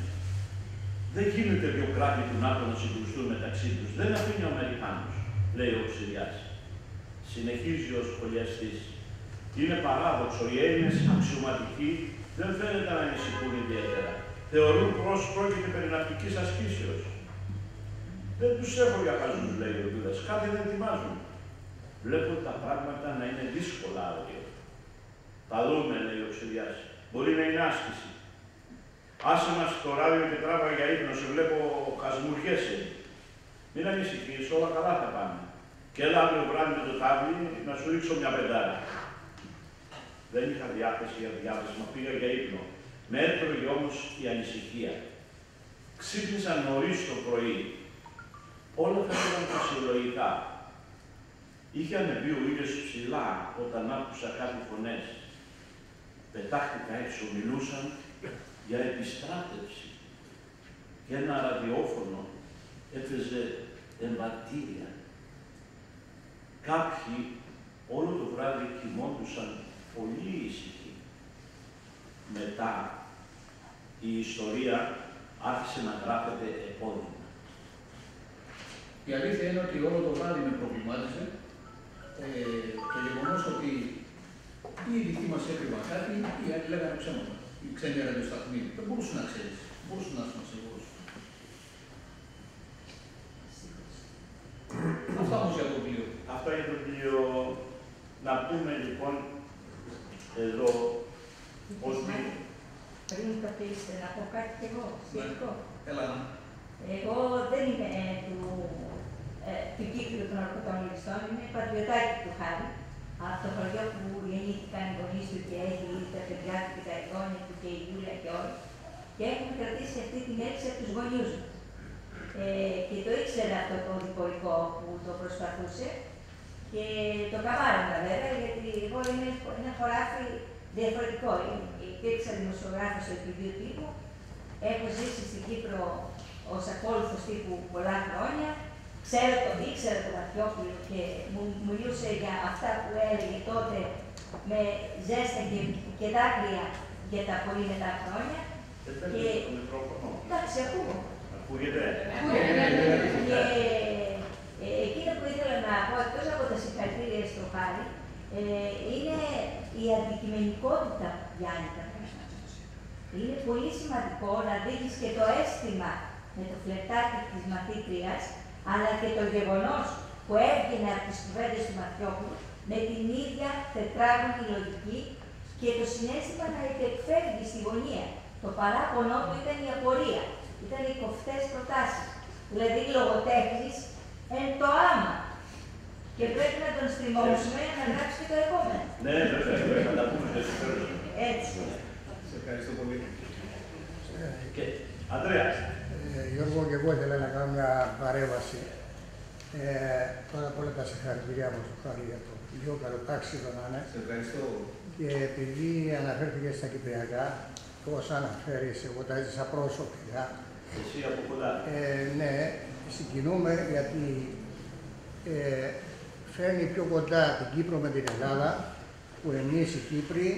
Δεν γίνεται δύο κράτη του ΝΑΤΟ να συγκρουστούν μεταξύ τους. Δεν αφήνει ο Αμερικάνος, λέει ο Ξηριάς. Συνεχίζει ο σχολιαστής. Είναι παράδοξο. Οι Έλληνες αξιωματικοί δεν φαίνεται να ανησυχούν ιδιαίτερα. Θεωρούν πως πρόκειται περί ναυτικής ασκήσεως. Δεν τους έχω για χαζούς, λέει ο Δούδας. Κάτι δεν ετοιμάζουν. Βλέπω τα πράγματα να είναι δύσκολα αύριο. Θα δούμε, λέει ο Ξηριάς. Μπορεί να είναι άσκηση. Άσε μας το ράδιο και τράβα για ύπνο, σε βλέπω χασμουριέσαι. Μην ανησυχείς, όλα καλά θα πάνε. Και έλα αύριο βράδυ με το τάβλι να σου ρίξω μια πεντάρα. Δεν είχα διάθεση για διάβασμα, πήγα για ύπνο. Με έτρωγε όμως η ανησυχία. Ξύπνησα νωρίς το πρωί. Όλα θα ήταν φυσιολογικά. Είχε ανεβεί ο ήλιος ψηλά όταν άκουσα κάτι φωνές. Πετάχτηκα έξω, μιλούσαν για επιστράτευση. Και ένα ραδιόφωνο έπαιζε εμβατήρια. Κάποιοι όλο το βράδυ κοιμόντουσαν πολύ ήσυχοι. Μετά η ιστορία άρχισε να γράφεται επώδυνα. Η αλήθεια είναι ότι όλο το βράδυ με προβλημάτισε το γεγονός ότι οι ειδικοί μας έκρυβαν κάτι, οι άλλοι λέγανε ψέματα. Οι ξένοι ραδιοσταθμοί δεν μπορούσαν να ξέρεις, δεν μπορούσαν να είσαι σίγουρος. Αυτά όμως για το βιβλίο. Αυτά για το βιβλίο. Να πούμε λοιπόν εδώ ότι... Πριν το πεις, να πω κάτι κι εγώ, σχετικό. Έλα. Εγώ δεν είμαι του κύκλου των ορκωτών ληστών, είμαι πατριωτάκι του Χάρη. Από το χωριό που γεννήθηκαν οι γονείς του και έχει τα παιδιά του και τα εγγόνια του και η Γιούλια και όλοι. Και έχουμε κρατήσει αυτή την έλξη από τους γονιούς μου. Και το ήξερα αυτό το διπολικό που το προσπαθούσε και το καβάρωνα βέβαια, γιατί εγώ είμαι ένα χωράφι διαφορετικό. Υπήρξα δημοσιογράφος στο Επιδίου Τύπου. Έχω ζήσει στην Κύπρο ως ακόλουθος τύπου πολλά χρόνια. Ήξερα τον Μαθιόπουλο και μου μιλούσε για αυτά που έλεγε τότε με ζέστα και δάκρυα για τα πολύ μετά χρόνια. Και... Εντάξει, ακούω. Ακούγεται. Και εκείνο που ήθελα να πω, εκτός από τα συγχαρητήρια στο Χάρη, είναι η αντικειμενικότητα για άλλη τα πράγματα. Είναι πολύ σημαντικό να δείχνεις και το αίσθημα με το φλερτάκι της μαθήτριας, αλλά και το γεγονός που έβγαινε από τις κουβέντες του Μαθιόπουλου με την ίδια τετράγωνη λογική και το συναίσθημα να υπεκφεύγει στη γωνία. Το παράπονο του ήταν η απορία, ήταν οι κοφτές προτάσεις. Δηλαδή λογοτέχνης εν το άμα. Και πρέπει να τον στριμώσουμε να γράψει και το επόμενο. Ναι, βέβαια, θα τα πούμε στο τέλος. Έτσι. Σε ευχαριστώ πολύ. Ανδρέα. Γιώργο, και εγώ ήθελα να κάνω μια παρέμβαση. Πρώτα απ' όλα τα συγχαρητήριά μου στο Χάρη για το λίγο καλοτάξιδο να είναι. Σε ευχαριστώ. Και επειδή αναφέρθηκε στα κυπριακά, πώς αναφέρεις, εγώ τα έζησα πρόσωπικά. Εσύ από κοντά. Ναι, συγκινούμε γιατί φέρνει πιο κοντά την Κύπρο με την Ελλάδα, που εμείς οι Κύπροι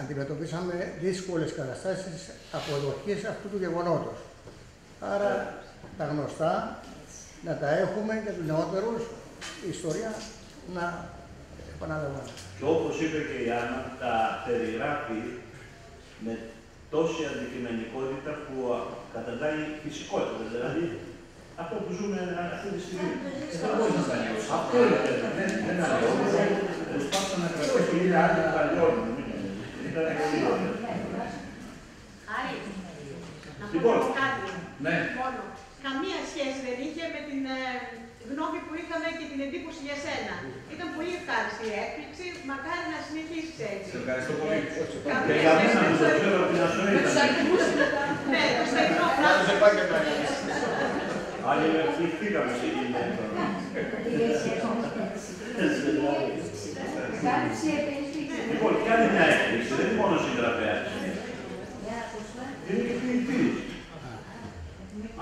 αντιμετωπίσαμε δύσκολες καταστάσεις αποδοχής αυτού του γεγονότος. Άρα τα γνωστά να τα έχουμε για τους νεότερους, η ιστορία να επαναλαμβάνει. Και όπως είπε και η Άννα, τα περιγράφει με τόση αντικειμενικότητα που καταντάει φυσικότητα. Δηλαδή, αυτό που ζούμε αυτή τη στιγμή. Δεν μπορείς να τα νιώσεις. Αυτό είναι. Δεν αλλιώς. Προσπάθησα να κρατήσω Είναι άλλοι παλιώνουν. Ήταν πολύ ωραία. Άρη, να Λοιπόν, πω κάτι. ναι. Μόνο. Καμία σχέση δεν είχε με την γνώμη που είχαμε και την εντύπωση για σένα. Ήταν πολύ ευχάριστη η έκπληξη. Μακάρι να συνεχίσεις έτσι. Σε ευχαριστώ πολύ. Και για μένα που το ξέρω ότι να σου ήταν. Ναι, το στεγνό πράγμα. Άλλοι με ευθύχθηκαμε σε εκείνη την έκπληξη. Λοιπόν, και άλλη μια έκπληξη, δεν είναι μόνο συγγραφέας. Είναι και ποιητής.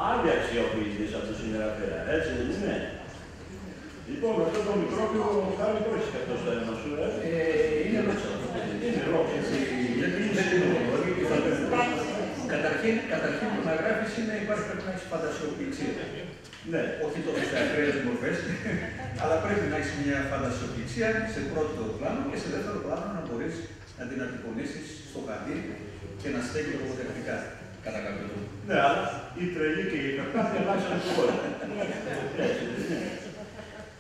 Άλλοι αξιοποιητής από το συγγραφέα, έτσι δεν είναι? Λοιπόν, αυτό το μικρόβιο κάνει το έχεις αυτό στο αίμα σου, Είναι ρόξα. Είναι ρόξα. Γιατί δεν είναι γνωρίζει. Καταρχήν το να γράφεις είναι υπάρχει πρέπει να έχεις φαντασιοποιησία. Ναι. Όχι τόσο σε ακραίες μορφές, αλλά πρέπει να έχεις μια φαντασιοποιησία σε πρώτο πλάνο και σε δεύτερο πλάνο να μπορείς να την αντιπονήσεις στο χαρτί και να στέκει λογοτεχνικά κατά κάποιο τρόπο. Ναι, αλλά οι τρελοί και οι καρτάφοι αλλάξαν τον κόσμο.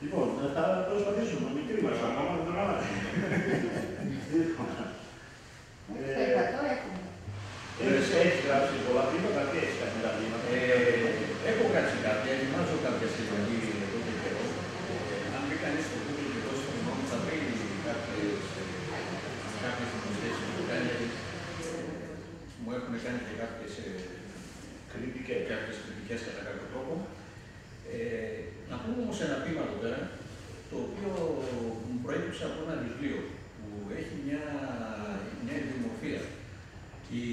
Λοιπόν, θα προσπαθήσουμε, μικρή μας ακόμα, να τον αλλάξουμε. Έχεις γράψει πολλά βήματα και έχεις κάνει τα βήματα. Έχω γράψει κάποια, ετοιμάζω κάποια συλλογή εδώ και καιρό. Αν μπει κανείς στο Google και δώσει τον νόμο, θα βρει κάποιες δημοσίες που έχω κάνει. Μου έχουν κάνει και κάποιες κριτικές κατά κάποιο τρόπο. Να πούμε όμως ένα ποίημα εδώ πέρα, το οποίο μου προέκυψε από ένα βιβλίο που έχει μια ιδιομορφία. Οι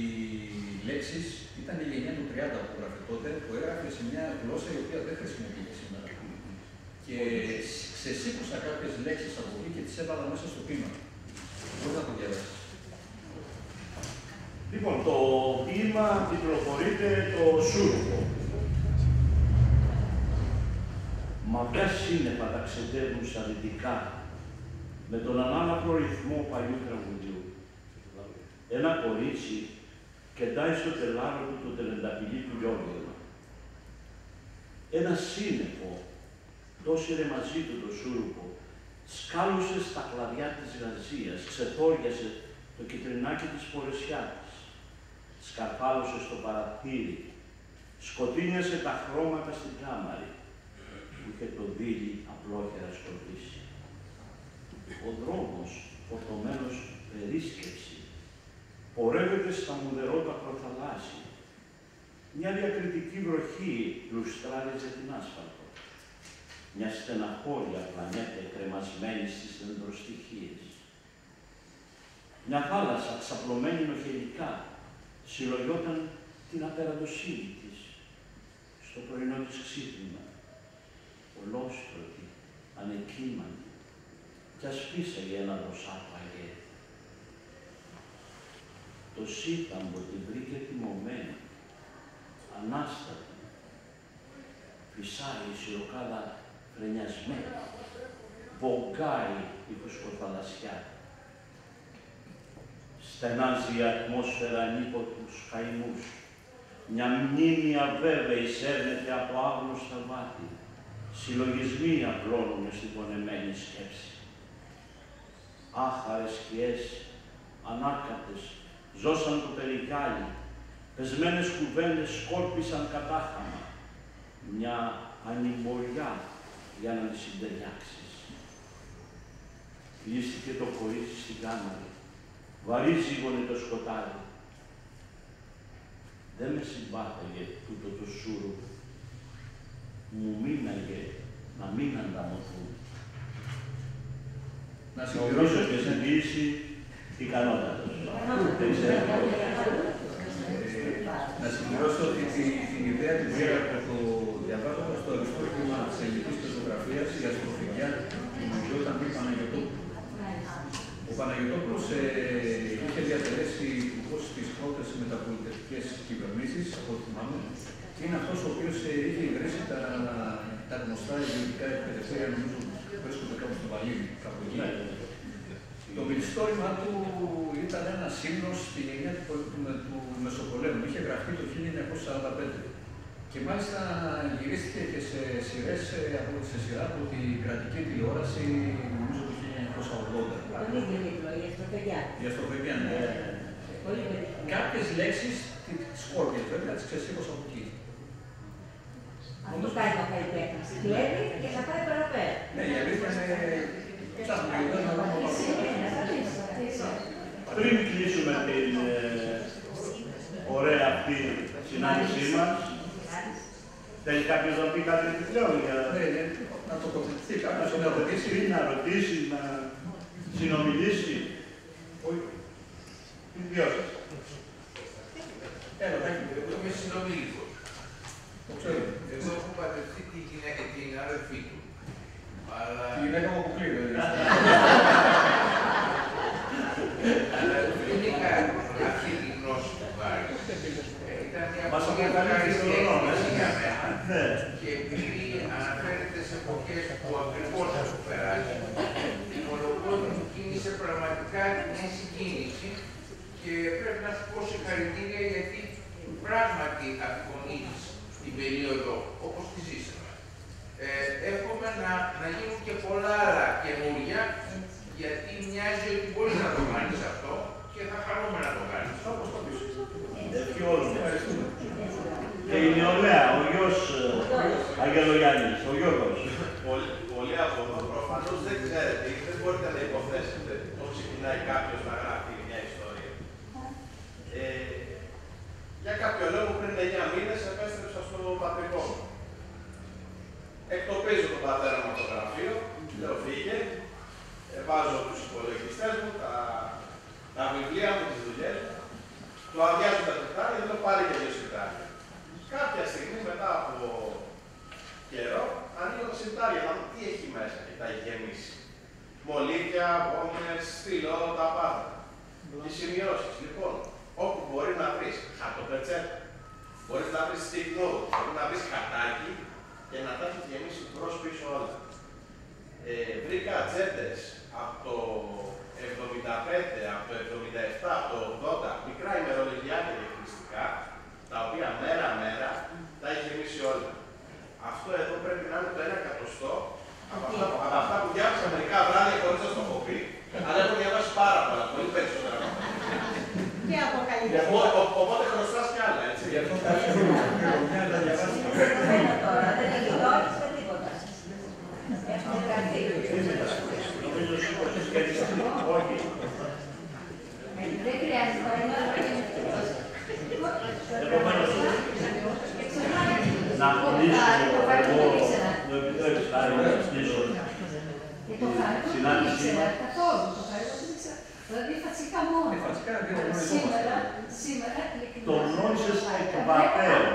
λέξεις ήταν η γενιά του 30 που έγραφε τότε, που έγραφε σε μια γλώσσα η οποία δεν χρησιμοποιείται σήμερα. Και ξεσήκωσα κάποιες λέξεις από εκεί και τις έβαλα μέσα στο ποίημα. Μπορείς να το διαβάσεις. Λοιπόν, το ποίημα τυπλοφορείται το Σούρουπο. Μαυριά σύννεφα ταξιδεύουν στα δυτικά με τον ανάλαφρο ρυθμό παλιού τραγουδιού. Ένα κορίτσι κεντάει στο τελάρο του το τελενταπηλί του λιόγκελμα. Ένα σύννεφο, τόσυρε μαζί του το Σούρουπο, σκάλωσε στα κλαδιά της γαζίας, ξεθόριασε το κυτρινάκι της φορεσιάτης, σκαρφάλωσε στο παραθύρι, σκοτίνιασε τα χρώματα στην κάμαρη, που είχε το δίλη απλόχερα σκοτήσει. Ο δρόμος, φορτωμένος περίσκεψη, πορεύεται στα μουδερότα προθαλάσσια. Μια διακριτική βροχή λουστράριζε την άσφαλτο. Μια στεναχώρια πλανέτα κρεμασμένη στις δεντροστοιχίες. Μια θάλασσα ξαπλωμένη νοχελικά συλλογιόταν την απεραντοσύνη της στο πρωινό της ξύπνημα, ολόστρωτη, ανεκείμανη, κι ας πίσαγε ένα δροσάτο αγέρι. Το σίταμπο την βρήκε τιμωμένη, ανάστατη, φυσάει η σιροκάδα φρενιασμένη, βογκάει η φουσκοθαλασσιά. Στενάζει η ατμόσφαιρα ανίποτους καημούς. Μια μνήμη αβέβαιη σέρνεται από άγνωστα βάθη. Συλλογισμοί απλώνουν στην πονεμένη σκέψη. Άχαρες σκιές, ανάκατες, ζώσαν το περικάλι. Πεσμένες κουβέντες σκόρπισαν κατάχαμα. Μια ανημολιά για να τη συντελιάξεις. Λύστηκε το κορίτσι στην κάμαρη. Βαρύζιγωνε το σκοτάδι. Δεν με συμπάθαγε τούτο το σούρο. Μου μείναγε να μην ανταμωθούν. Νομίζω και στην ποιήση ικανότατος. Να συμπληρώσω ότι την ιδέα την πήρα από το διαβάζοντα στο αριστούργημα της ελληνικής πεζογραφίας, η αστροφυγιά δημιουργιόταν του Παναγιωτόπουλου. Ο Παναγιωτόπουλος είχε διατελέσει υπουργός στις πρώτες μεταπολιτευτικές κυβερνήσεις, από ό,τι θυμάμαι. Είναι αυτός ο οποίος είχε ιδρύσει τα γνωστά ιδιωτικά εκπαιδευτήρια, νομίζω βρίσκονται κάπου στο Βαλίδι, κάπου εκεί. Το μυθιστόρημα του ήταν ένα ύμνος στη γενιά του Μεσοπολέμου. Είχε γραφτεί το 1945. Και μάλιστα γυρίστηκε και σε σειρές σε σειρά από την κρατική τηλεόραση, νομίζω το 1980. Τον ίδιο τίτλο, η αστροφυγιά. Η αστροφυγιά, ναι. Κάποιες λέξεις, τις σκόρπιες βέβαια, τις ξεσήκωσα από εκεί. Αυτό κάνει ο καλλιτέχνης. Κλέβει και θα πάει παραπέρα. Ναι, η αλήθεια είναι... Πριν κλείσουμε την ωραία αυτή συνάντησή μας, θέλει κάποιος να πει κάτι επιπλέον για να τοποθετηθεί κάποιος, να ρωτήσει, να συνομιλήσει. Οι δυο σας. Εγώ είμαι συνομιλικός. Εγώ έχω παντρευτεί τη γυναίκα, την αδερφή του. Η γυναίκα μου αποκλείει, αλλά γενικά αυτή τη γνώση του Βάρη ήταν μια πολύ ευχάριστη έκθεση για μένα. Και επειδή αναφέρεται σε εποχές που ακριβώς θα σου περάσει, ο λόγος μου κίνησε πραγματικά μια συγκίνηση και πρέπει να σου πω συγχαρητήρια γιατί πράγματι απεικονίζεις την περίοδο όπως τη ζήσαμε. Εύχομαι να γίνουν και πολλά άλλα καινούργια, γιατί μοιάζει ότι μπορείς να το κάνεις αυτό και θα χαρούμε να το κάνεις. Όπως το πεις. Ευχαριστούμε. Και η νεολαία, ο γιος Αγγελογιάννης, ο Γιώργος. Πολύ από εδώ. Προφανώς δεν ξέρετε ή δεν μπορείτε να υποθέσετε πώς ξεκινάει κάποιος να γράφει μια ιστορία. Για κάποιο λόγο πριν 9 μήνες επέστρεψα στο πατρικό μου. Εκτοπίζω τον πατέρα μου από το γραφείο, λέω φύγε, βάζω τους υπολογιστές μου, τα βιβλία μου, τις δουλειές μου, το αδειάζω τα τετάρια, δεν το πάρει και 2 σιρτάρια. Κάποια στιγμή μετά από καιρό, ανοίγω τα σιρτάρια να δω τι έχει μέσα και τα έχει γεμίσει. Μολύβια, βόμβες, στυλό, τα πάντα. Οι σημειώσεις, λοιπόν, όπου μπορεί να βρεις χαρτοπετσέτα, μπορείς να βρεις στιχνό, μπορεί να βρεις χαρτάκι και να τα έχεις γεμίσει μπρος πίσω όλα. Βρήκα ατζέντες από το 75, από το 77, από το 80, μικρά ημερολογιά και διαχειριστικά, τα οποία μέρα-μέρα τα έχει γεμίσει όλα. Αυτό εδώ πρέπει να είναι το 1/100 από αυτά που διάβασα μερικά βράδια χωρίς να το έχω πει, αλλά έχω διαβάσει πάρα πολλά, πολύ περισσότερα από αυτά. Και αποκαλύπτει. Οπότε χρωστάς κι άλλα, έτσι. Γι' αυτό θα έρθουμε να τα διαβάσουμε. Δεν έχει δώσει με τίποτα. Έχουμε κάτι. Δεν χρειάζεται να κλείσω, το επιτρέπεις χάρη να κλείσω τη συνάντησή μας. Δηλαδή θα Φυσικά μόνο. Φυσικά δεν το Σήμερα το γνώρισες εκ βατέων.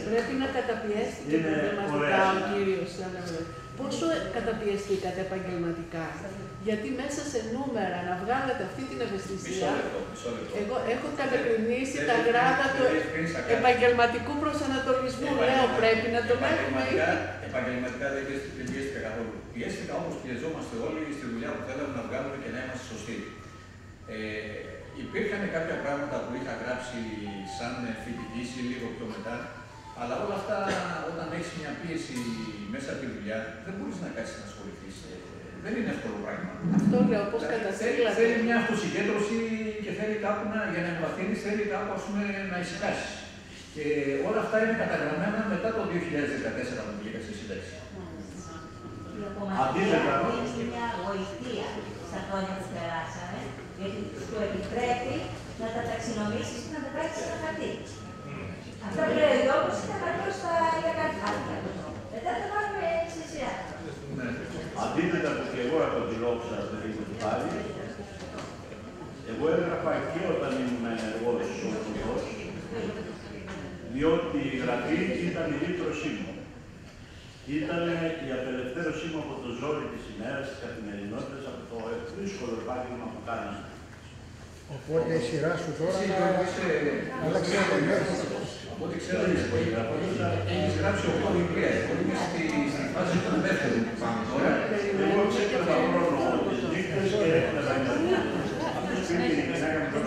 Πρέπει να καταπιέστηκε επαγγελματικά ο κύριος. Πόσο καταπιεστήκατε επαγγελματικά? Γιατί μέσα σε νούμερα να βγάλετε αυτή την ευαισθησία. Εγώ έχω κατακρινήσει τα γράμματα του επαγγελματικού προσανατολισμού. Λέω πρέπει να το έχουμε. Επαγγελματικά δεν πιέστηκα καθόλου. Πιέστηκα όπως πιεζόμαστε όλοι στη δουλειά που θέλαμε να βγάλουμε και να είμαστε σωστοί. Υπήρχαν κάποια πράγματα που είχα γράψει σαν φοιτητής ή λίγο πιο μετά, αλλά όλα αυτά όταν έχεις μια πίεση μέσα από τη δουλειά δεν μπορείς να κάτσεις να ασχοληθείς. Δεν είναι εύκολο πράγμα. Αυτό λέω, πώς καταστήλατε. Θέλει μια αυτοσυγκέντρωση και θέλει κάπου για να εμβαθύνεις, θέλει κάπου να ησυχάσεις. Και όλα αυτά είναι καταγραμμένα μετά το 2014 που βγήκα στη σύνταξη. Αντίθετα, είναι μια γοητεία στα χρόνια που περάσαμε, γιατί του επιτρέπει να τα ταξινομήσεις και να τα πράξεις στα χαρτί. Αυτά που λέει ο Γιώργος ήταν ακριβώς για κάτι άλλο. Μετά τα βάλουμε στη σειρά. Αντίθετα που και εγώ έχω τη λόξα στο δίκο του πάλι, εγώ έγραφα και όταν ήμουν ενεργός σοφρός, διότι η γραφή ήταν η λύτρωσή μου. Ήταν η απελευθέρωσή μου από το ζόρι της ημέρας, της καθημερινότητας, από το δύσκολο επάγγελμα που κάναμε. Οπότε η σειρά σου τώρα να αλλάξει να τελειώσει. Ό,τι ξέρω, έχεις γράψει 8 βιβλία. Είμαι στη φάση του δεύτερου που πάμε τώρα. Εγώ ξέπαιρνα χρόνο τις νύχτες και έφτασα να αυτό σπίτι η γυναίκα μου το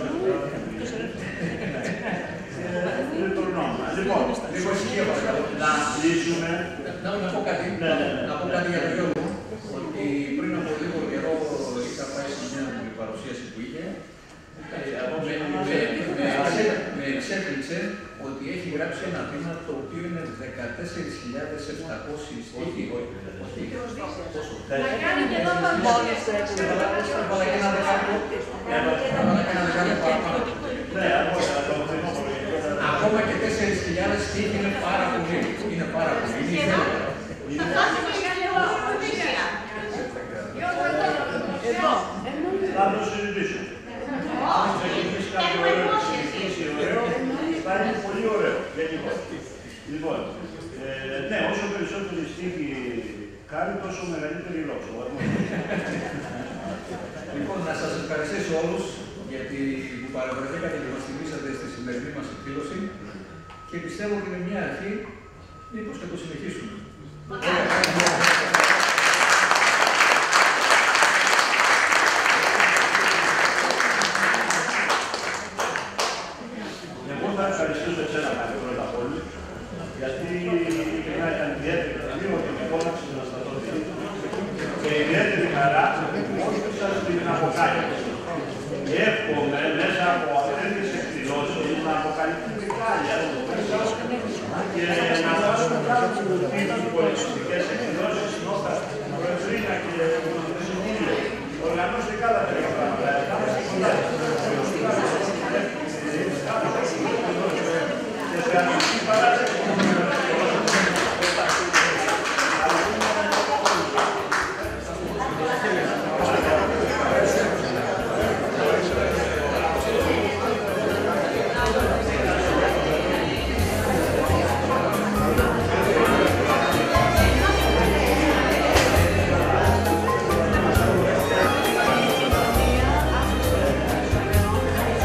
είναι το νόμο. Λοιπόν, λίγο ησυχία παρακαλώ. να λύσουμε. Να πω κάτι για τον Γιώργο, ότι πριν από λίγο καιρό είχα πάει σε μια παρουσίαση που είχε. Με εξέπληξε ότι έχει γράψει ένα βήμα το οποίο είναι 14.700 στίχοι. Να κάνει και εδώ μόνος του έτσι. Έβαλα και ένα δεκάλεπτο παραπάνω. Ακόμα και 4.000 στίχοι είναι πάρα πολύ. Είναι πάρα πολύ. Εδώ. Θα το συζητήσουμε. Αν ξεκινήσει κάποιο ωραίο, ξεκινήσει ωραίο, θα είναι πολύ ωραίο. Λοιπόν, ναι, όσο περισσότερη στίχη κάνει, τόσο μεγαλύτερη λόξο. Λοιπόν, να σας ευχαριστήσω όλους γιατί που παραβρεθήκατε και μας τιμήσατε στη σημερινή μας εκδήλωση και πιστεύω ότι είναι μια αρχή, μήπως και το συνεχίσουμε. Εγώ θα ευχαριστήσω εσένα πάλι πρώτα απ' όλους, γιατί ειλικρινά ήταν ιδιαίτερη τιμή ότι με φώναξες να σταθώ δίπλα και ιδιαίτερη χαρά όσο σας την αποκάλυψη. Και εύχομαι μέσα από αυτές τις εκδηλώσεις να αποκαλυφθούν και κάλλια εδώ μέσα και να φτάσουν κάποιου τύπου πολιτιστικές εκδηλώσεις στην Όπερα, Προεδρία και Συμβούλιο. Οργανώστε καλά τέτοια πράγματα. Και σε αυτή την παράσταση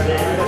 Thank you.